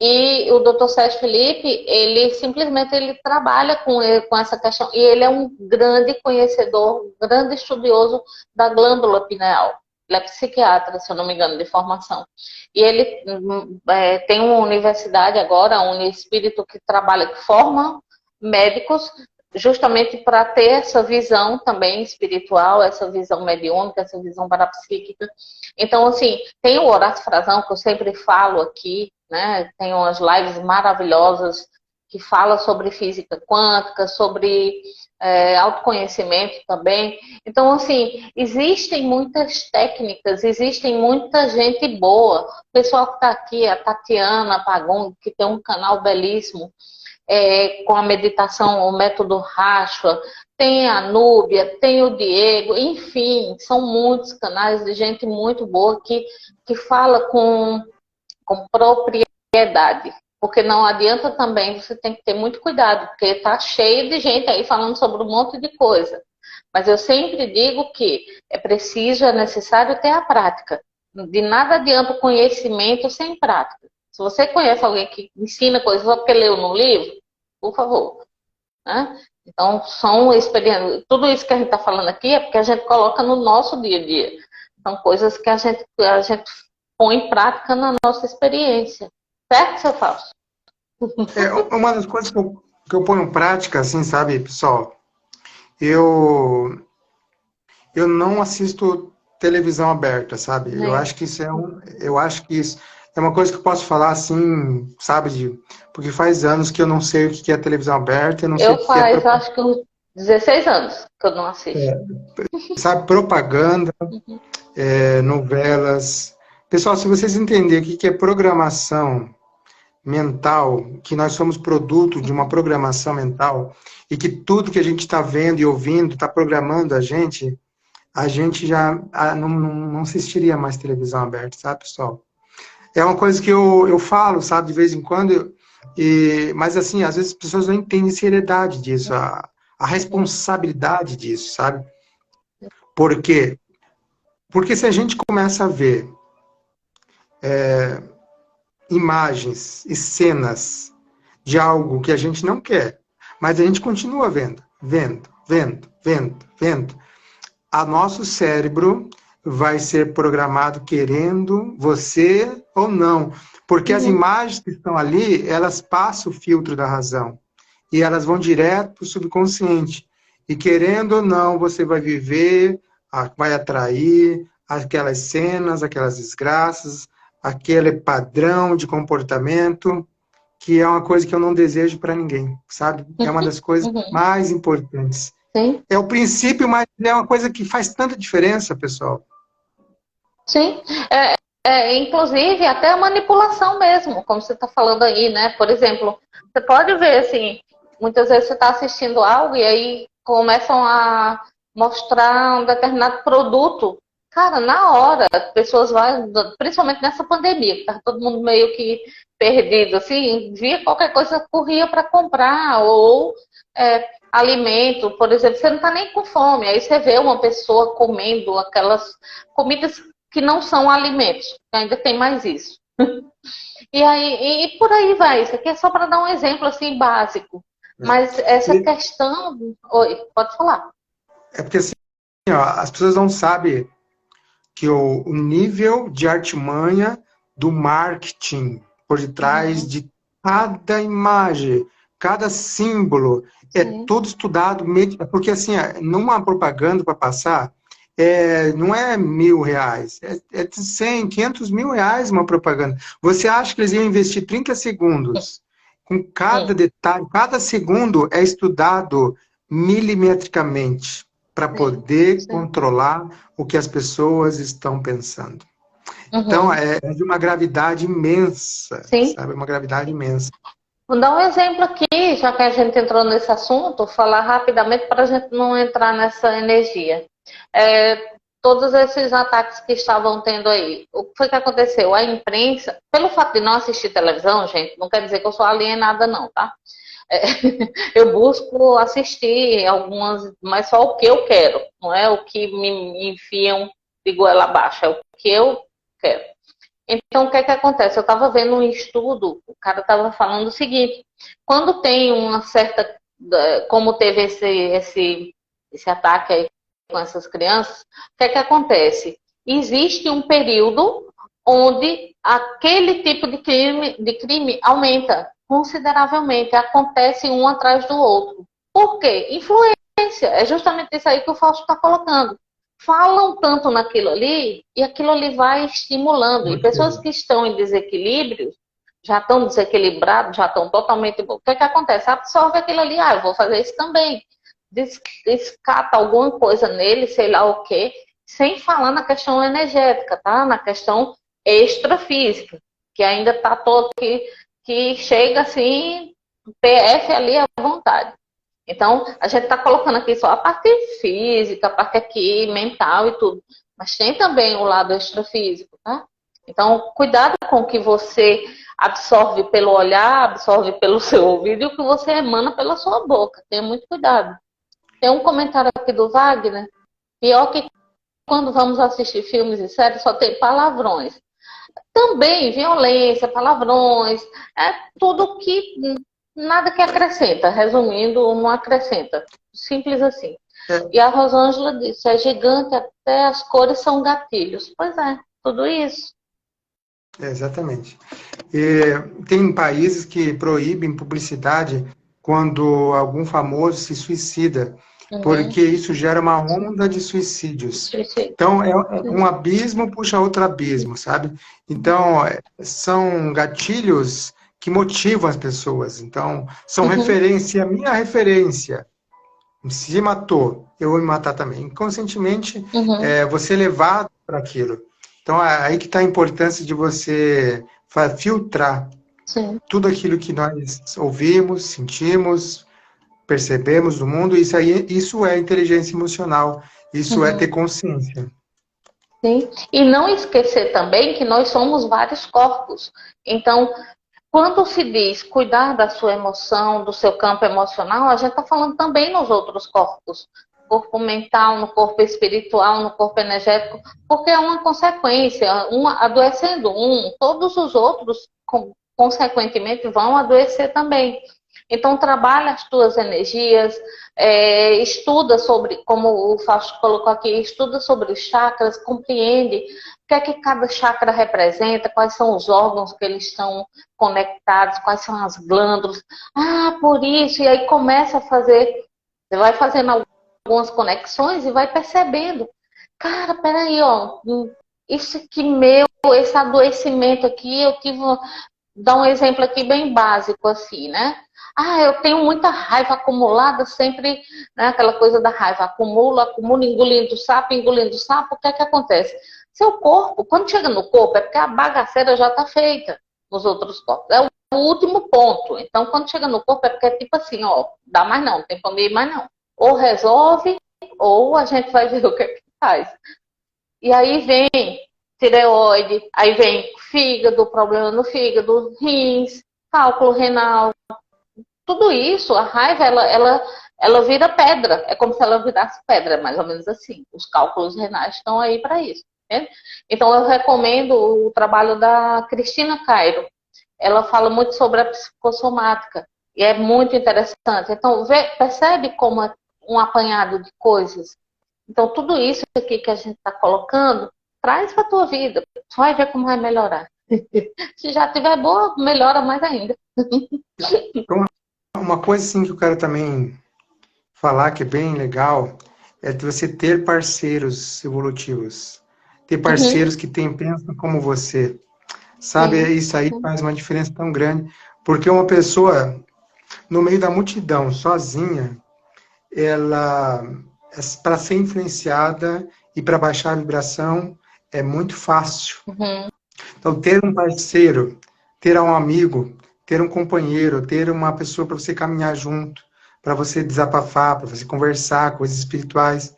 E o Dr. Sérgio Felipe, ele trabalha com essa questão, e ele é um grande conhecedor, um grande estudioso da glândula pineal. Ele é psiquiatra, se eu não me engano, de formação. E ele tem uma universidade agora, a Uniespírito, que trabalha, que forma médicos justamente para ter essa visão também espiritual, essa visão mediúnica, essa visão parapsíquica. Então, assim, tem o Horácio Frazão, que eu sempre falo aqui, né? Tem umas lives maravilhosas que fala sobre física quântica, sobre autoconhecimento também. Então, assim, existem muitas técnicas, existem muita gente boa. O pessoal que está aqui, a Tatiana Pagon, que tem um canal belíssimo, com a meditação, o método Rashwa, tem a Núbia, tem o Diego, enfim, são muitos canais de gente muito boa que fala com propriedade, Porque não adianta também, você tem que ter muito cuidado, porque tá cheio de gente aí falando sobre um monte de coisa. Mas eu sempre digo que é preciso, é necessário ter a prática. De nada adianta o conhecimento sem prática. Se você conhece alguém que ensina coisas só porque leu no livro, por favor, né? Então, são experiências. Tudo isso que a gente está falando aqui é porque a gente coloca no nosso dia a dia. São coisas que a gente põe em prática na nossa experiência. Certo, seu Fausto?
Uma das coisas que eu ponho em prática, assim, sabe, pessoal, eu, eu não assisto televisão aberta, sabe? Eu
É.
acho que eu acho que isso é uma coisa que eu posso falar assim, sabe, porque faz anos que eu não sei o que é televisão aberta, eu não sei o
Eu
que é,
faz, acho que uns 16 anos que eu não assisto.
sabe, propaganda,
Uhum.
novelas. Pessoal, se vocês entenderem o que é programação mental, que nós somos produto de uma programação mental e que tudo que a gente está vendo e ouvindo está programando a gente já não assistiria mais televisão aberta, sabe, pessoal? É uma coisa que eu falo, sabe, de vez em quando, mas assim, às vezes as pessoas não entendem a seriedade disso, a
Uhum.
responsabilidade disso, sabe? Por quê? Porque se a gente começa a ver imagens e cenas de algo que a gente não quer, mas a gente continua vendo, vendo, vendo, vendo, vendo, a nosso cérebro vai ser programado querendo você ou não, porque as
Uhum.
imagens que estão ali, elas passam o filtro da razão e elas vão direto para o subconsciente. E querendo ou não, você vai viver, vai atrair aquelas cenas, aquelas desgraças, aquele padrão de comportamento, que é uma coisa que eu não desejo para ninguém, sabe? É uma das coisas
Uhum.
mais importantes.
Sim.
É o princípio, mas é uma coisa que faz tanta diferença, pessoal.
Sim, inclusive até a manipulação mesmo, como você está falando aí, né? Por exemplo, você pode ver assim, muitas vezes você está assistindo algo e aí começam a mostrar um determinado produto. Cara, na hora, as pessoas vão, principalmente nessa pandemia, que tá todo mundo meio que perdido, assim, via qualquer coisa, corria para comprar, ou alimento, por exemplo, você não está nem com fome, aí você vê uma pessoa comendo aquelas comidas que não são alimentos, ainda tem mais isso. E aí e por aí vai. Isso aqui é só para dar um exemplo assim básico. Mas essa
E
questão, oi, pode falar.
é porque assim, ó, as pessoas não sabem que o nível de artimanha do marketing por detrás
Uhum,
de cada imagem, cada símbolo, é
sim,
tudo estudado, porque assim, numa propaganda para passar, não é R$ 1.000, é de 100, R$ 500.000 uma propaganda. Você acha que eles iam investir 30 segundos com cada
sim,
detalhe, cada segundo é estudado milimetricamente para
sim,
poder
sim.
controlar o que as pessoas estão pensando. Então,
Uhum,
é de uma gravidade imensa,
sim.
sabe? Uma gravidade imensa.
Vou dar um exemplo aqui, já que a gente entrou nesse assunto, falar rapidamente para a gente não entrar nessa energia. Todos esses ataques que estavam tendo aí, o que foi que aconteceu? A imprensa, pelo fato de não assistir televisão, gente, não quer dizer que eu sou alienada, não, tá? É, eu busco assistir algumas, mas só o que eu quero, não é o que me enfiam de goela abaixo, é o que eu quero. Então, o que é que acontece? Eu estava vendo um estudo, o cara estava falando o seguinte: quando tem uma certa, como teve esse ataque aí com essas crianças, o que é que acontece? Existe um período onde aquele tipo de crime aumenta consideravelmente, acontece um atrás do outro. Por quê? Influência. É justamente isso aí que o Fausto está colocando. Falam tanto naquilo ali e aquilo ali vai estimulando. E pessoas que estão em desequilíbrio, já estão desequilibrados, já estão totalmente. O que é que acontece? Absorve aquilo ali, eu vou fazer isso também. Descata alguma coisa nele, sei lá o quê, sem falar na questão energética, tá? Na questão extrafísica, que ainda está todo que chega assim, PF ali à vontade. Então, a gente está colocando aqui só a parte física, a parte aqui mental e tudo. Mas tem também o lado extrafísico, tá? Então, cuidado com o que você absorve pelo olhar, absorve pelo seu ouvido e o que você emana pela sua boca. Tenha muito cuidado. Tem um comentário aqui do Wagner, pior que quando vamos assistir filmes e séries só tem palavrões. Também violência, palavrões, é tudo que nada que acrescenta. Resumindo, não acrescenta. Simples assim.
É,
E a Rosângela disse, é gigante, até as cores são gatilhos. Pois é, tudo isso.
exatamente. E tem países que proíbem publicidade quando algum famoso se suicida,
Uhum.
porque isso gera uma onda de suicídios.
Suicídio.
Então, é um abismo puxa outro abismo, sabe? Então, são gatilhos que motivam as pessoas. Então, são
Uhum.
referência, a minha referência. Se matou, eu vou me matar também. Inconscientemente,
Uhum.
você é levado para aquilo. Então, aí que está a importância de você filtrar
Sim.
tudo aquilo que nós ouvimos, sentimos, percebemos do mundo. Isso é inteligência emocional. Isso é ter
Uhum.
consciência.
Sim. E não esquecer também que nós somos vários corpos. Então, quando se diz cuidar da sua emoção, do seu campo emocional, a gente está falando também nos outros corpos. Corpo mental, no corpo espiritual, no corpo energético, porque é uma consequência, adoecendo todos os outros, consequentemente, vão adoecer também. Então, trabalha as tuas energias, estuda sobre, como o Fausto colocou aqui, estuda sobre os chakras, compreende o que é que cada chakra representa, quais são os órgãos que eles estão conectados, quais são as glândulas. Ah, por isso, e aí começa a fazer, você vai fazendo algumas conexões e vai percebendo. Cara, peraí, ó, isso aqui meu, esse adoecimento aqui, eu tive, dar um exemplo aqui bem básico assim, né? Ah, eu tenho muita raiva acumulada, sempre, né, aquela coisa da raiva, acumula, acumula, engolindo sapo, o que é que acontece? Seu corpo, quando chega no corpo, é porque a bagaceira já está feita nos outros corpos. É o último ponto. Então, quando chega no corpo, é porque é tipo assim, ó, dá mais não, tem como ir mais não. Ou resolve, ou a gente vai ver o que é que faz. E aí vem tireoide, aí vem fígado, problema no fígado, rins, cálculo renal, tudo isso, a raiva, ela vira pedra. É como se ela virasse pedra, mais ou menos assim. Os cálculos renais estão aí para isso. Né? Então, eu recomendo o trabalho da Cristina Cairo. Ela fala muito sobre a psicossomática e é muito interessante. Então, percebe como é um apanhado de coisas. Então, tudo isso aqui que a gente está colocando, traz para a tua vida. Só vai ver como vai melhorar. Se já tiver boa, melhora mais ainda.
Então, uma coisa assim que eu quero também falar que é bem legal é de você ter parceiros evolutivos. Ter
Uhum,
parceiros que pensam como você. Sabe,
sim.
isso aí faz uma diferença tão grande. Porque uma pessoa, no meio da multidão, sozinha, ela, para ser influenciada e para baixar a vibração, é muito fácil.
Uhum,
Então, ter um parceiro, ter um amigo, ter um companheiro, ter uma pessoa para você caminhar junto, para você desabafar, para você conversar, coisas espirituais.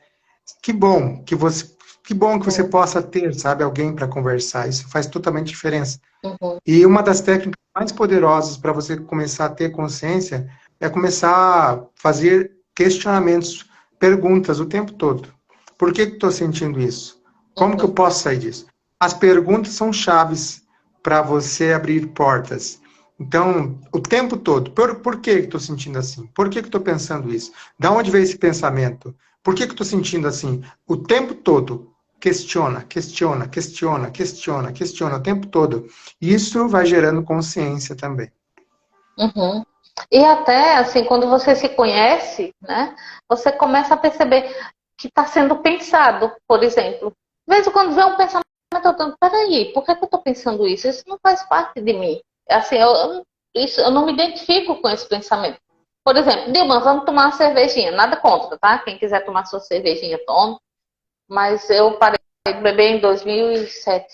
Que bom que você
uhum,
possa ter, sabe, alguém para conversar. Isso faz totalmente diferença.
uhum,
E uma das técnicas mais poderosas para você começar a ter consciência é começar a fazer questionamentos, perguntas o tempo todo. Por que estou sentindo isso? Como que eu
uhum,
posso sair disso? As perguntas são chaves para você abrir portas. Então, o tempo todo, por que estou sentindo assim? Por que estou pensando isso? Da onde veio esse pensamento? Por que estou sentindo assim? O tempo todo, questiona, questiona, questiona, questiona, questiona o tempo todo. Isso vai gerando consciência também.
uhum. E até, assim, quando você se conhece, né, você começa a perceber que está sendo pensado, por exemplo. De vez em quando vem um pensamento, eu tô, peraí, por que eu estou pensando isso? Isso não faz parte de mim. Assim, eu não me identifico com esse pensamento. Por exemplo, Dilma, vamos tomar uma cervejinha. Nada contra, tá? Quem quiser tomar sua cervejinha, tome. Mas eu parei de beber em 2007.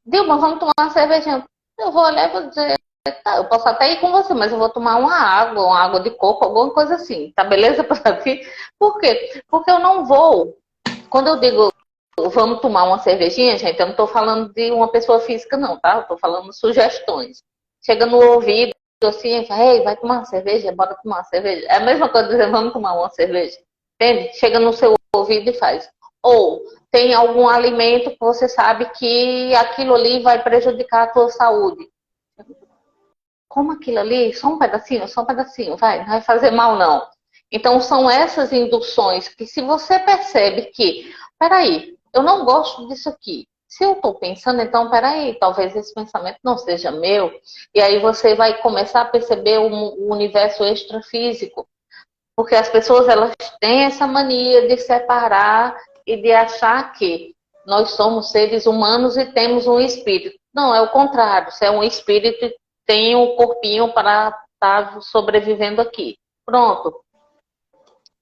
Dilma, vamos tomar uma cervejinha. Eu vou olhar e vou dizer, tá, eu posso até ir com você, mas eu vou tomar uma água de coco, alguma coisa assim. Tá beleza para ti? Por quê? Porque eu não vou. Quando eu digo vamos tomar uma cervejinha, gente, eu não estou falando de uma pessoa física, não, tá? Eu estou falando sugestões. chega no ouvido, assim, e fala, ei, vai tomar uma cerveja, bora tomar uma cerveja. É a mesma coisa dizer, vamos tomar uma cerveja. Entende? Chega no seu ouvido e faz. Ou tem algum alimento que você sabe que aquilo ali vai prejudicar a tua saúde. Como aquilo ali, só um pedacinho, vai, não vai fazer mal não. Então são essas induções que se você percebe que, peraí, eu não gosto disso aqui. Se eu estou pensando, então, peraí, talvez esse pensamento não seja meu. E aí você vai começar a perceber o universo extrafísico. Porque as pessoas, elas têm essa mania de separar e de achar que nós somos seres humanos e temos um espírito. Não, é o contrário. Você é um espírito e tem um corpinho para estar sobrevivendo aqui. Pronto.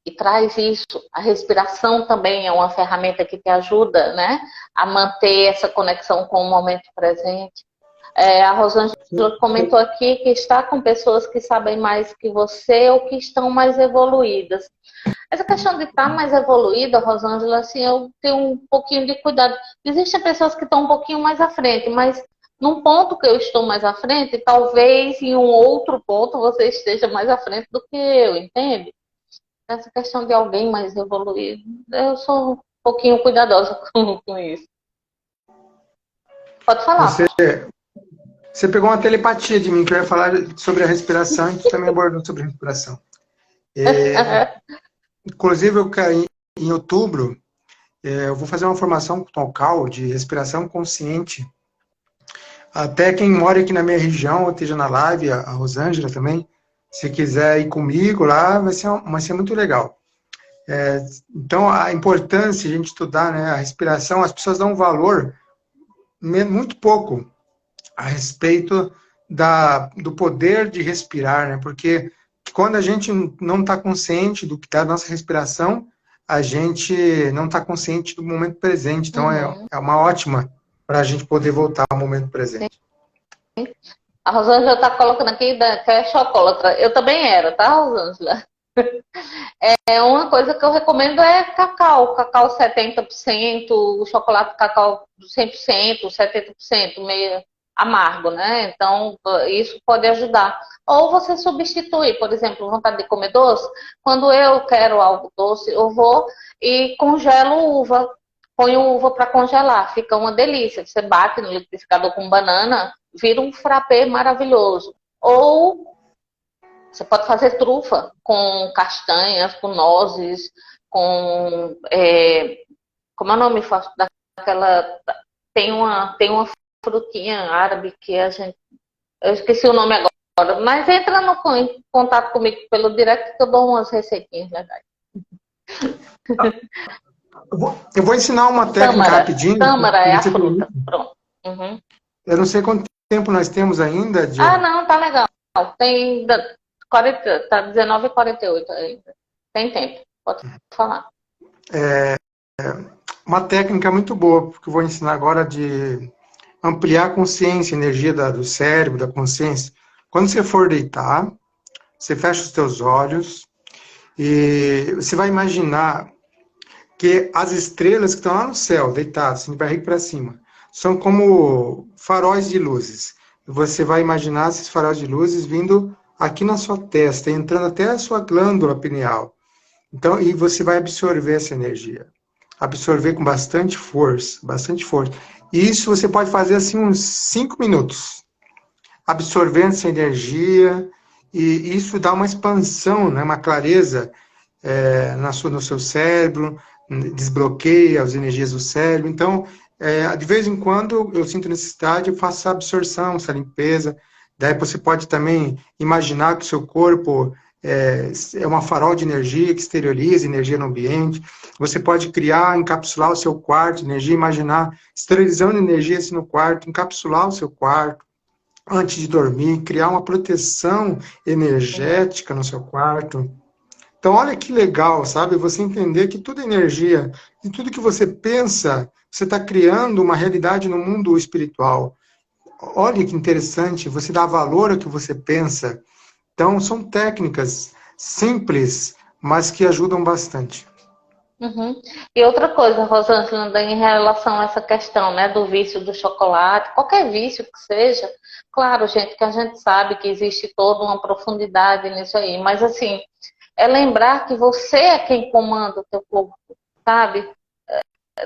E traz isso. A respiração também é uma ferramenta que te ajuda, né, a manter essa conexão com o momento presente. A Rosângela comentou aqui que está com pessoas que sabem mais que você ou que estão mais evoluídas. Essa questão de estar mais evoluída, Rosângela, assim, eu tenho um pouquinho de cuidado. Existem pessoas que estão um pouquinho mais à frente, mas num ponto que eu estou mais à frente, talvez em um outro ponto você esteja mais à frente do que eu, entende? Essa questão de alguém mais evoluído, eu sou um pouquinho cuidadosa com isso. Pode falar.
Você pegou uma telepatia de mim, que eu ia falar sobre a respiração e tu também abordou sobre a respiração. Inclusive, em outubro, eu vou fazer uma formação local de respiração consciente. Até quem mora aqui na minha região, ou esteja na live, a Rosângela também, se quiser ir comigo lá, vai ser muito legal. Então, a importância de a gente estudar, né, a respiração, as pessoas dão um valor muito pouco a respeito do poder de respirar, né? Porque quando a gente não está consciente do que está na nossa respiração, a gente não está consciente do momento presente. Então, é uma ótima para a gente poder voltar ao momento presente.
A Rosângela está colocando aqui que é chocolatra. Eu também era, tá, Rosângela? Uma coisa que eu recomendo é cacau 70%, o chocolate cacau 100%, 70%, meio amargo, né? Então, isso pode ajudar. Ou você substitui, por exemplo, vontade de comer doce. Quando eu quero algo doce, eu vou e congelo uva. Ponho uva para congelar, fica uma delícia. Você bate no liquidificador com banana, vira um frappé maravilhoso. Ou você pode fazer trufa com castanhas, com nozes, com... como é o nome daquela... Tem uma frutinha árabe que a gente... Eu esqueci o nome agora. Mas entra em contato comigo pelo direct que eu dou umas receitinhas legais.
Eu vou ensinar uma técnica rapidinho.
Tâmara é a fruta. Pronto. Uhum.
Eu não sei quanto tempo nós temos ainda, Diego.
Ah, não, tá legal. Tem 40, tá 19h48 ainda. Tem tempo, pode falar.
Uma técnica muito boa, que eu vou ensinar agora de ampliar a consciência, a energia do cérebro, da consciência. Quando você for deitar, você fecha os teus olhos e você vai imaginar que as estrelas que estão lá no céu, deitadas, assim, de barriga para cima, são como faróis de luzes. Você vai imaginar esses faróis de luzes vindo aqui na sua testa, entrando até a sua glândula pineal. Então, e você vai absorver essa energia. Absorver com bastante força, bastante força. E isso você pode fazer assim uns 5 minutos. Absorvendo essa energia, e isso dá uma expansão, né, uma clareza no seu cérebro, desbloqueia as energias do cérebro. Então, de vez em quando eu sinto necessidade, eu faço essa absorção, essa limpeza. Daí você pode também imaginar que o seu corpo é uma farol de energia que exterioriza energia no ambiente. Você pode criar, encapsular o seu quarto, energia, imaginar esterilizando energia assim no quarto, encapsular o seu quarto antes de dormir, criar uma proteção energética no seu quarto. Então, olha que legal, sabe? Você entender que tudo é energia e tudo que você pensa, você está criando uma realidade no mundo espiritual. Olha que interessante, você dá valor ao que você pensa. Então, são técnicas simples, mas que ajudam bastante.
Uhum. E outra coisa, Rosângela, em relação a essa questão, né, do vício do chocolate, qualquer vício que seja, claro, gente, que a gente sabe que existe toda uma profundidade nisso aí, mas assim, é lembrar que você é quem comanda o teu corpo, sabe?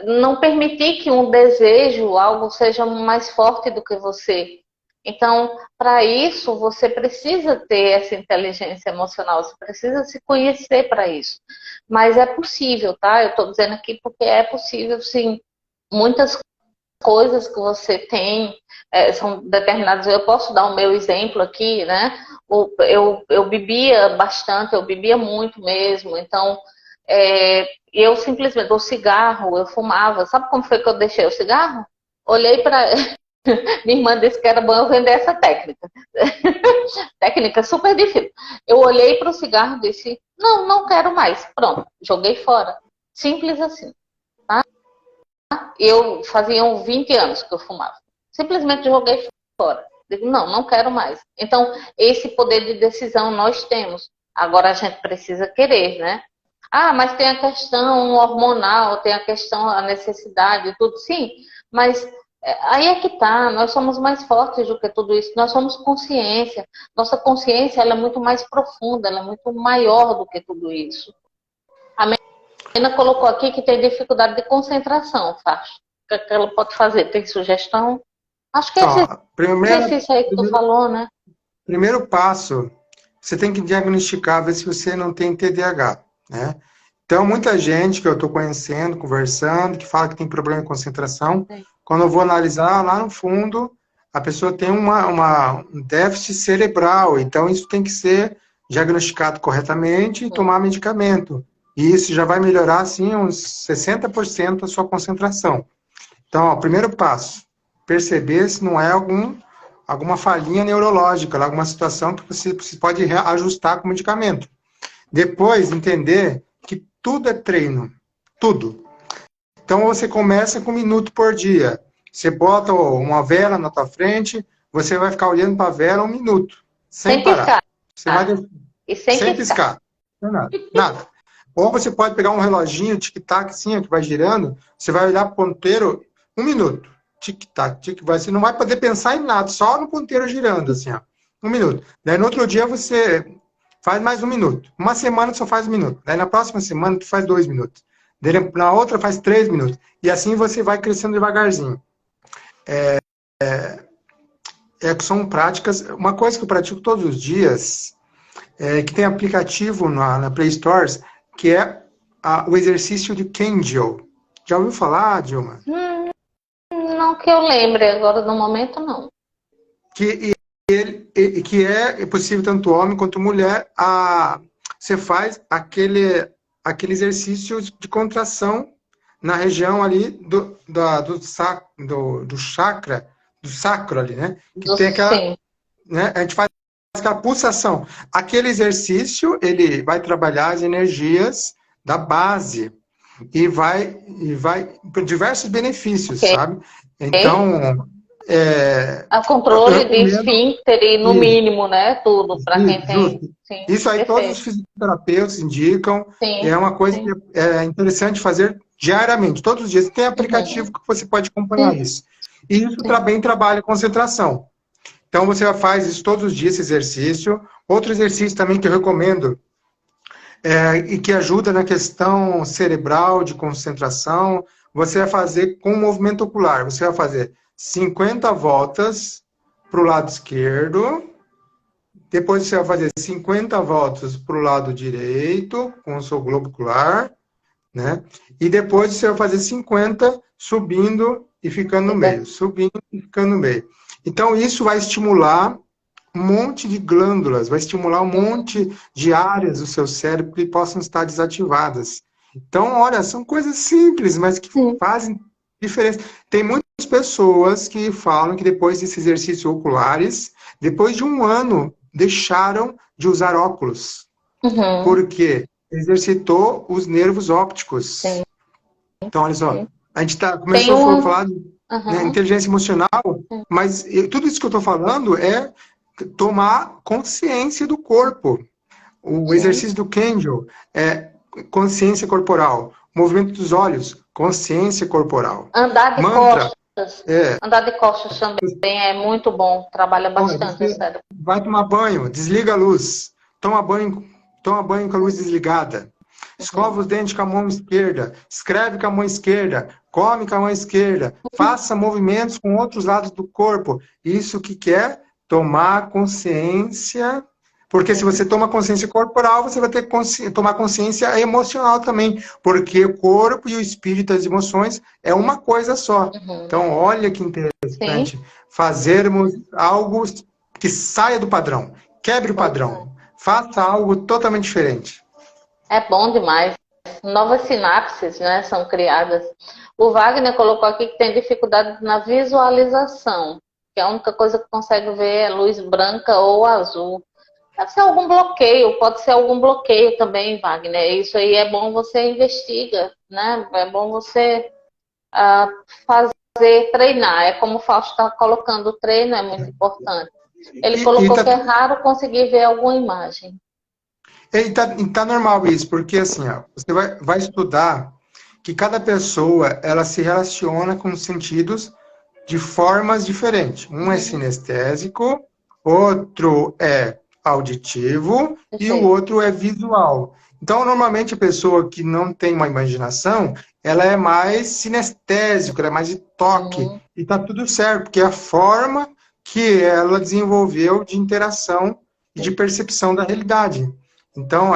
Não permitir que um desejo, algo seja mais forte do que você. Então, para isso, você precisa ter essa inteligência emocional, você precisa se conhecer para isso. Mas é possível, tá? Eu estou dizendo aqui porque é possível, sim. Muitas coisas que você tem são determinadas. Eu posso dar o meu exemplo aqui, né? Eu bebia bastante, eu bebia muito mesmo. Então, eu simplesmente, o cigarro, eu fumava. Sabe como foi que eu deixei o cigarro? Olhei para. Minha irmã disse que era bom eu vender essa técnica. Técnica super difícil. Eu olhei para o cigarro e disse: não, não quero mais. Pronto, joguei fora. Simples assim. Eu fazia uns 20 anos que eu fumava. Simplesmente joguei fora. Digo, não, não quero mais. Então, esse poder de decisão nós temos. Agora a gente precisa querer, né? Ah, mas tem a questão hormonal, tem a questão, a necessidade, tudo, sim. Mas aí é que tá, nós somos mais fortes do que tudo isso. Nós somos consciência. Nossa consciência, ela é muito mais profunda, ela é muito maior do que tudo isso. A Ana colocou aqui que tem dificuldade de concentração, Faz. O que ela pode fazer? Tem sugestão? Acho que é esse
Ó,
exercício aí que tu falou, né?
primeiro passo, você tem que diagnosticar, ver se você não tem TDAH, né? Então, muita gente que eu estou conhecendo, conversando, que fala que tem problema de concentração, quando eu vou analisar lá no fundo, a pessoa tem um déficit cerebral, então isso tem que ser diagnosticado corretamente e tomar medicamento. E isso já vai melhorar, assim, uns 60% a sua concentração. Então, ó, primeiro passo, perceber se não é alguma falhinha neurológica, alguma situação que você pode ajustar com medicamento. Depois, entender que tudo é treino, tudo. Então, você começa com 1 minuto por dia. Você bota uma vela na tua frente, você vai ficar olhando para a vela 1 minuto, sem
Sem
parar.
piscar.
Você vai
E sem
sem
piscar.
piscar. Nada, nada. Ou você pode pegar um reloginho, tic-tac, assim, que vai girando, você vai olhar para o ponteiro 1 minuto. Tic-tac, tic-tac. Você não vai poder pensar em nada, só no ponteiro girando, assim, ó. 1 minuto. Daí no outro dia você faz mais 1 minuto. Uma semana só faz 1 minuto. Daí na próxima semana tu faz 2 minutos. Daí na outra faz 3 minutos. E assim você vai crescendo devagarzinho. Que são práticas. Uma coisa que eu pratico todos os dias, que tem aplicativo na Play Stores, que é o exercício de Kegel. Já ouviu falar, Dilma?
Não que eu lembre agora no momento, não.
Que é possível tanto homem quanto mulher. Você faz aquele exercício de contração na região ali do chakra, do sacro ali, né? Que tem aquela,
Sim.
né? A gente faz aquela pulsação. Aquele exercício, ele vai trabalhar as energias da base e vai por diversos benefícios,
Ok.
sabe? Então,
A
eu
controle de
recomendo
esfíncter e no
isso,
mínimo, né? Tudo, para quem tem.
justo.
Sim,
Isso aí todos os
perfeito.
fisioterapeutas indicam,
Sim,
é uma coisa que
sim.
é interessante fazer diariamente, todos os dias. Tem
Uhum.
aplicativo que você pode acompanhar
Sim,
isso. E isso
sim.
também trabalha concentração. Então, você faz isso todos os dias, esse exercício. Outro exercício também que eu recomendo, e que ajuda na questão cerebral, de concentração, você vai fazer com movimento ocular. Você vai fazer 50 voltas para o lado esquerdo, depois você vai fazer 50 voltas para o lado direito, com o seu globo ocular, né? E depois você vai fazer 50 subindo e ficando no meio, subindo e ficando no meio. Então, isso vai estimular um monte de glândulas, vai estimular um monte de áreas do seu cérebro que possam estar desativadas. Então, olha, são coisas simples, mas que
Sim.
fazem diferença. Tem muitas pessoas que falam que depois desses exercícios oculares, depois de 1 ano, deixaram de usar óculos.
Uhum.
Porque exercitou os nervos ópticos.
Sim,
Então, olha só,
sim.
a gente
Tem
começou a
uma.
falar de
Uhum.
inteligência emocional, mas tudo isso que eu estou falando é tomar consciência do corpo. O
Sim,
exercício do Kegel é consciência corporal. movimento dos olhos, consciência corporal.
Andar de
Mantra,
costas. Andar de costas também é muito bom, trabalha bastante o
você
cérebro.
vai tomar banho, desliga a luz, toma banho com a luz desligada, escova os dentes com a mão esquerda, escreve com a mão esquerda, come com a mão esquerda, faça movimentos com outros lados do corpo. Isso que quer tomar consciência, porque se você toma consciência corporal, você vai ter que tomar consciência emocional também, porque o corpo e o espírito, as emoções, é uma coisa só. Então, olha que interessante.
Sim.
Fazermos algo que saia do padrão, quebre o padrão, faça algo totalmente diferente.
É bom demais. Novas sinapses, né, são criadas. O Wagner colocou aqui que tem dificuldade na visualização, que a única coisa que consegue ver é luz branca ou azul. Deve ser algum bloqueio, pode ser algum bloqueio também, Wagner. Isso aí é bom você investiga, né? É bom você fazer, treinar. É como o Fausto está colocando, o treino é muito importante. Ele colocou que é raro conseguir ver alguma imagem.
E tá normal isso, porque assim, ó, você vai estudar que cada pessoa, ela se relaciona com os sentidos de formas diferentes. Um é sinestésico, outro é auditivo e o outro é visual. Então, normalmente, a pessoa que não tem uma imaginação, ela é mais sinestésica, ela é mais de toque. E tá tudo certo, porque é a forma que ela desenvolveu de interação e de percepção da realidade. Então,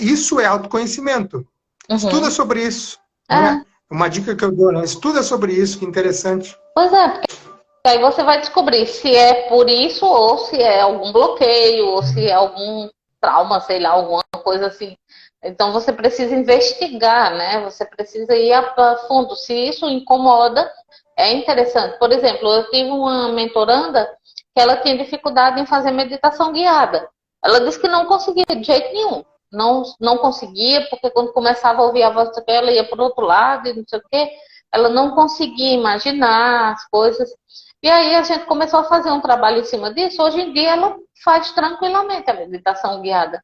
isso é autoconhecimento. Estuda sobre isso. Né? Uma dica que eu dou, né? Estuda sobre isso, que interessante.
Pois é, porque aí você vai descobrir se é por isso ou se é algum bloqueio ou se é algum trauma, sei lá, alguma coisa assim. Então você precisa investigar, né? Você precisa ir a fundo. Se isso incomoda, é interessante. Por exemplo, eu tive uma mentoranda que ela tinha dificuldade em fazer meditação guiada. Ela disse que não conseguia de jeito nenhum. Não conseguia, porque quando começava a ouvir a voz dela, ela ia para o outro lado e não sei o quê. Ela não conseguia imaginar as coisas. E aí a gente começou a fazer um trabalho em cima disso. Hoje em dia ela faz tranquilamente a meditação guiada.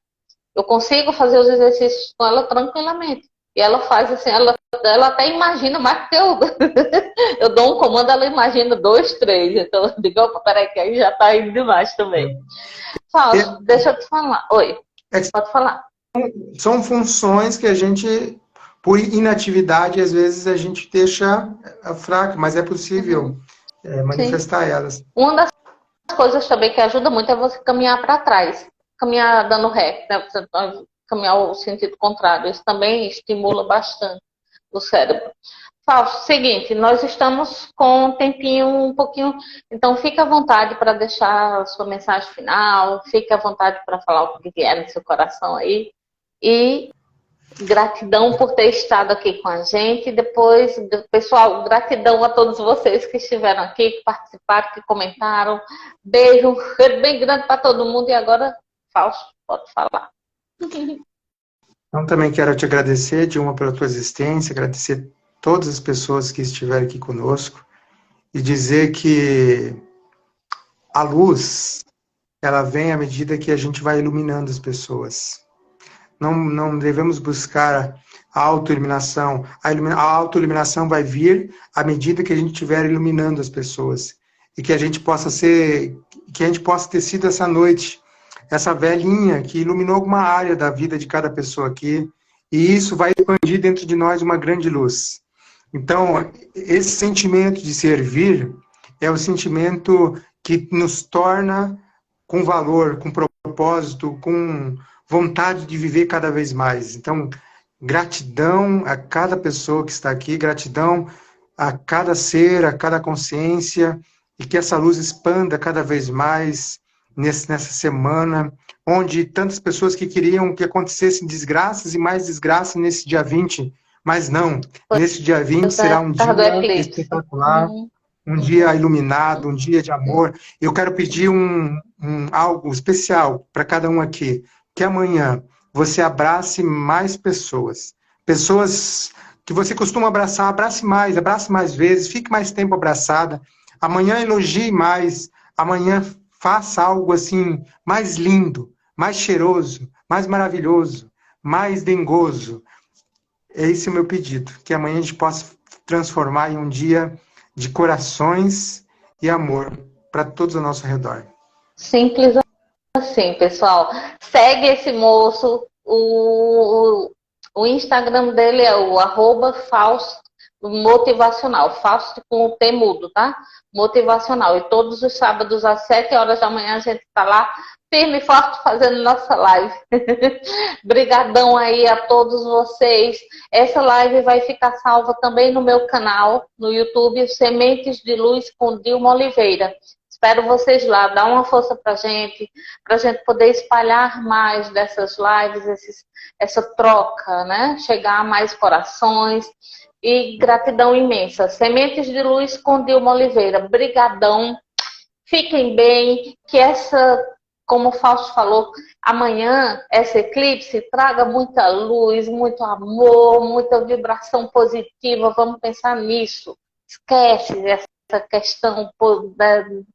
Eu consigo fazer os exercícios com ela tranquilamente. E ela faz assim, ela até imagina mais que eu. Eu dou um comando, ela imagina 2, 3. Então eu digo, opa, peraí, que aí já tá indo demais também. Fausto, deixa eu te falar. Oi, pode falar.
São funções que a gente, por inatividade, às vezes a gente deixa fraca, mas é possível manifestar elas.
Uma das coisas também que ajuda muito é você caminhar para trás. Caminhar dando ré, né? Você caminhar o sentido contrário. Isso também estimula bastante o cérebro. Fausto, seguinte, nós estamos com um tempinho um pouquinho, então fica à vontade para deixar a sua mensagem final, fica à vontade para falar o que vier no seu coração aí. E gratidão por ter estado aqui com a gente. Depois, pessoal, gratidão a todos vocês que estiveram aqui, que participaram, que comentaram. Beijo bem grande para todo mundo. E agora, Fausto, pode falar.
Então, também quero te agradecer, Dilma, pela tua existência, agradecer todas as pessoas que estiveram aqui conosco e dizer que a luz, ela vem à medida que a gente vai iluminando as pessoas. Não devemos buscar a autoiluminação. A autoiluminação vai vir à medida que a gente estiver iluminando as pessoas. E que a gente possa ter sido essa noite, essa velhinha que iluminou alguma área da vida de cada pessoa aqui. E isso vai expandir dentro de nós uma grande luz. Então, esse sentimento de servir é o sentimento que nos torna com valor, com propósito, com vontade de viver cada vez mais. Então, gratidão a cada pessoa que está aqui, gratidão a cada ser, a cada consciência, e que essa luz expanda cada vez mais nessa semana, onde tantas pessoas que queriam que acontecessem desgraças e mais desgraças nesse dia 20, mas não, nesse dia 20 será um dia espetacular, um dia iluminado, um dia de amor. Eu quero pedir algo especial para cada um aqui, que amanhã você abrace mais pessoas. Pessoas que você costuma abraçar, abrace mais vezes, fique mais tempo abraçada. Amanhã elogie mais, amanhã faça algo assim mais lindo, mais cheiroso, mais maravilhoso, mais dengoso. É esse o meu pedido, que amanhã a gente possa transformar em um dia de corações e amor para todos ao nosso redor.
Simples assim, pessoal. Segue esse moço. O Instagram dele é o @Fausto Motivacional. Fausto com o T mudo, tá? Motivacional. E todos os sábados às 7 horas da manhã a gente tá lá firme e forte fazendo nossa live. Brigadão aí a todos vocês. Essa live vai ficar salva também no meu canal, no YouTube, Sementes de Luz com Dilma Oliveira. Espero vocês lá, dá uma força pra gente poder espalhar mais dessas lives, essa troca, né? Chegar a mais corações. E gratidão imensa. Sementes de Luz com Dilma Oliveira. Brigadão. Fiquem bem. Que como o Fausto falou, amanhã, essa eclipse traga muita luz, muito amor, muita vibração positiva. Vamos pensar nisso. Esquece essa questão do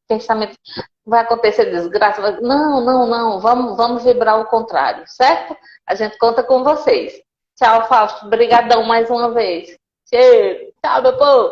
pensamento. Vai acontecer desgraça. Não, não, não. Vamos vibrar o contrário, certo? A gente conta com vocês. Tchau, Fausto. Obrigadão mais uma vez. Cheiro. Tchau, meu povo.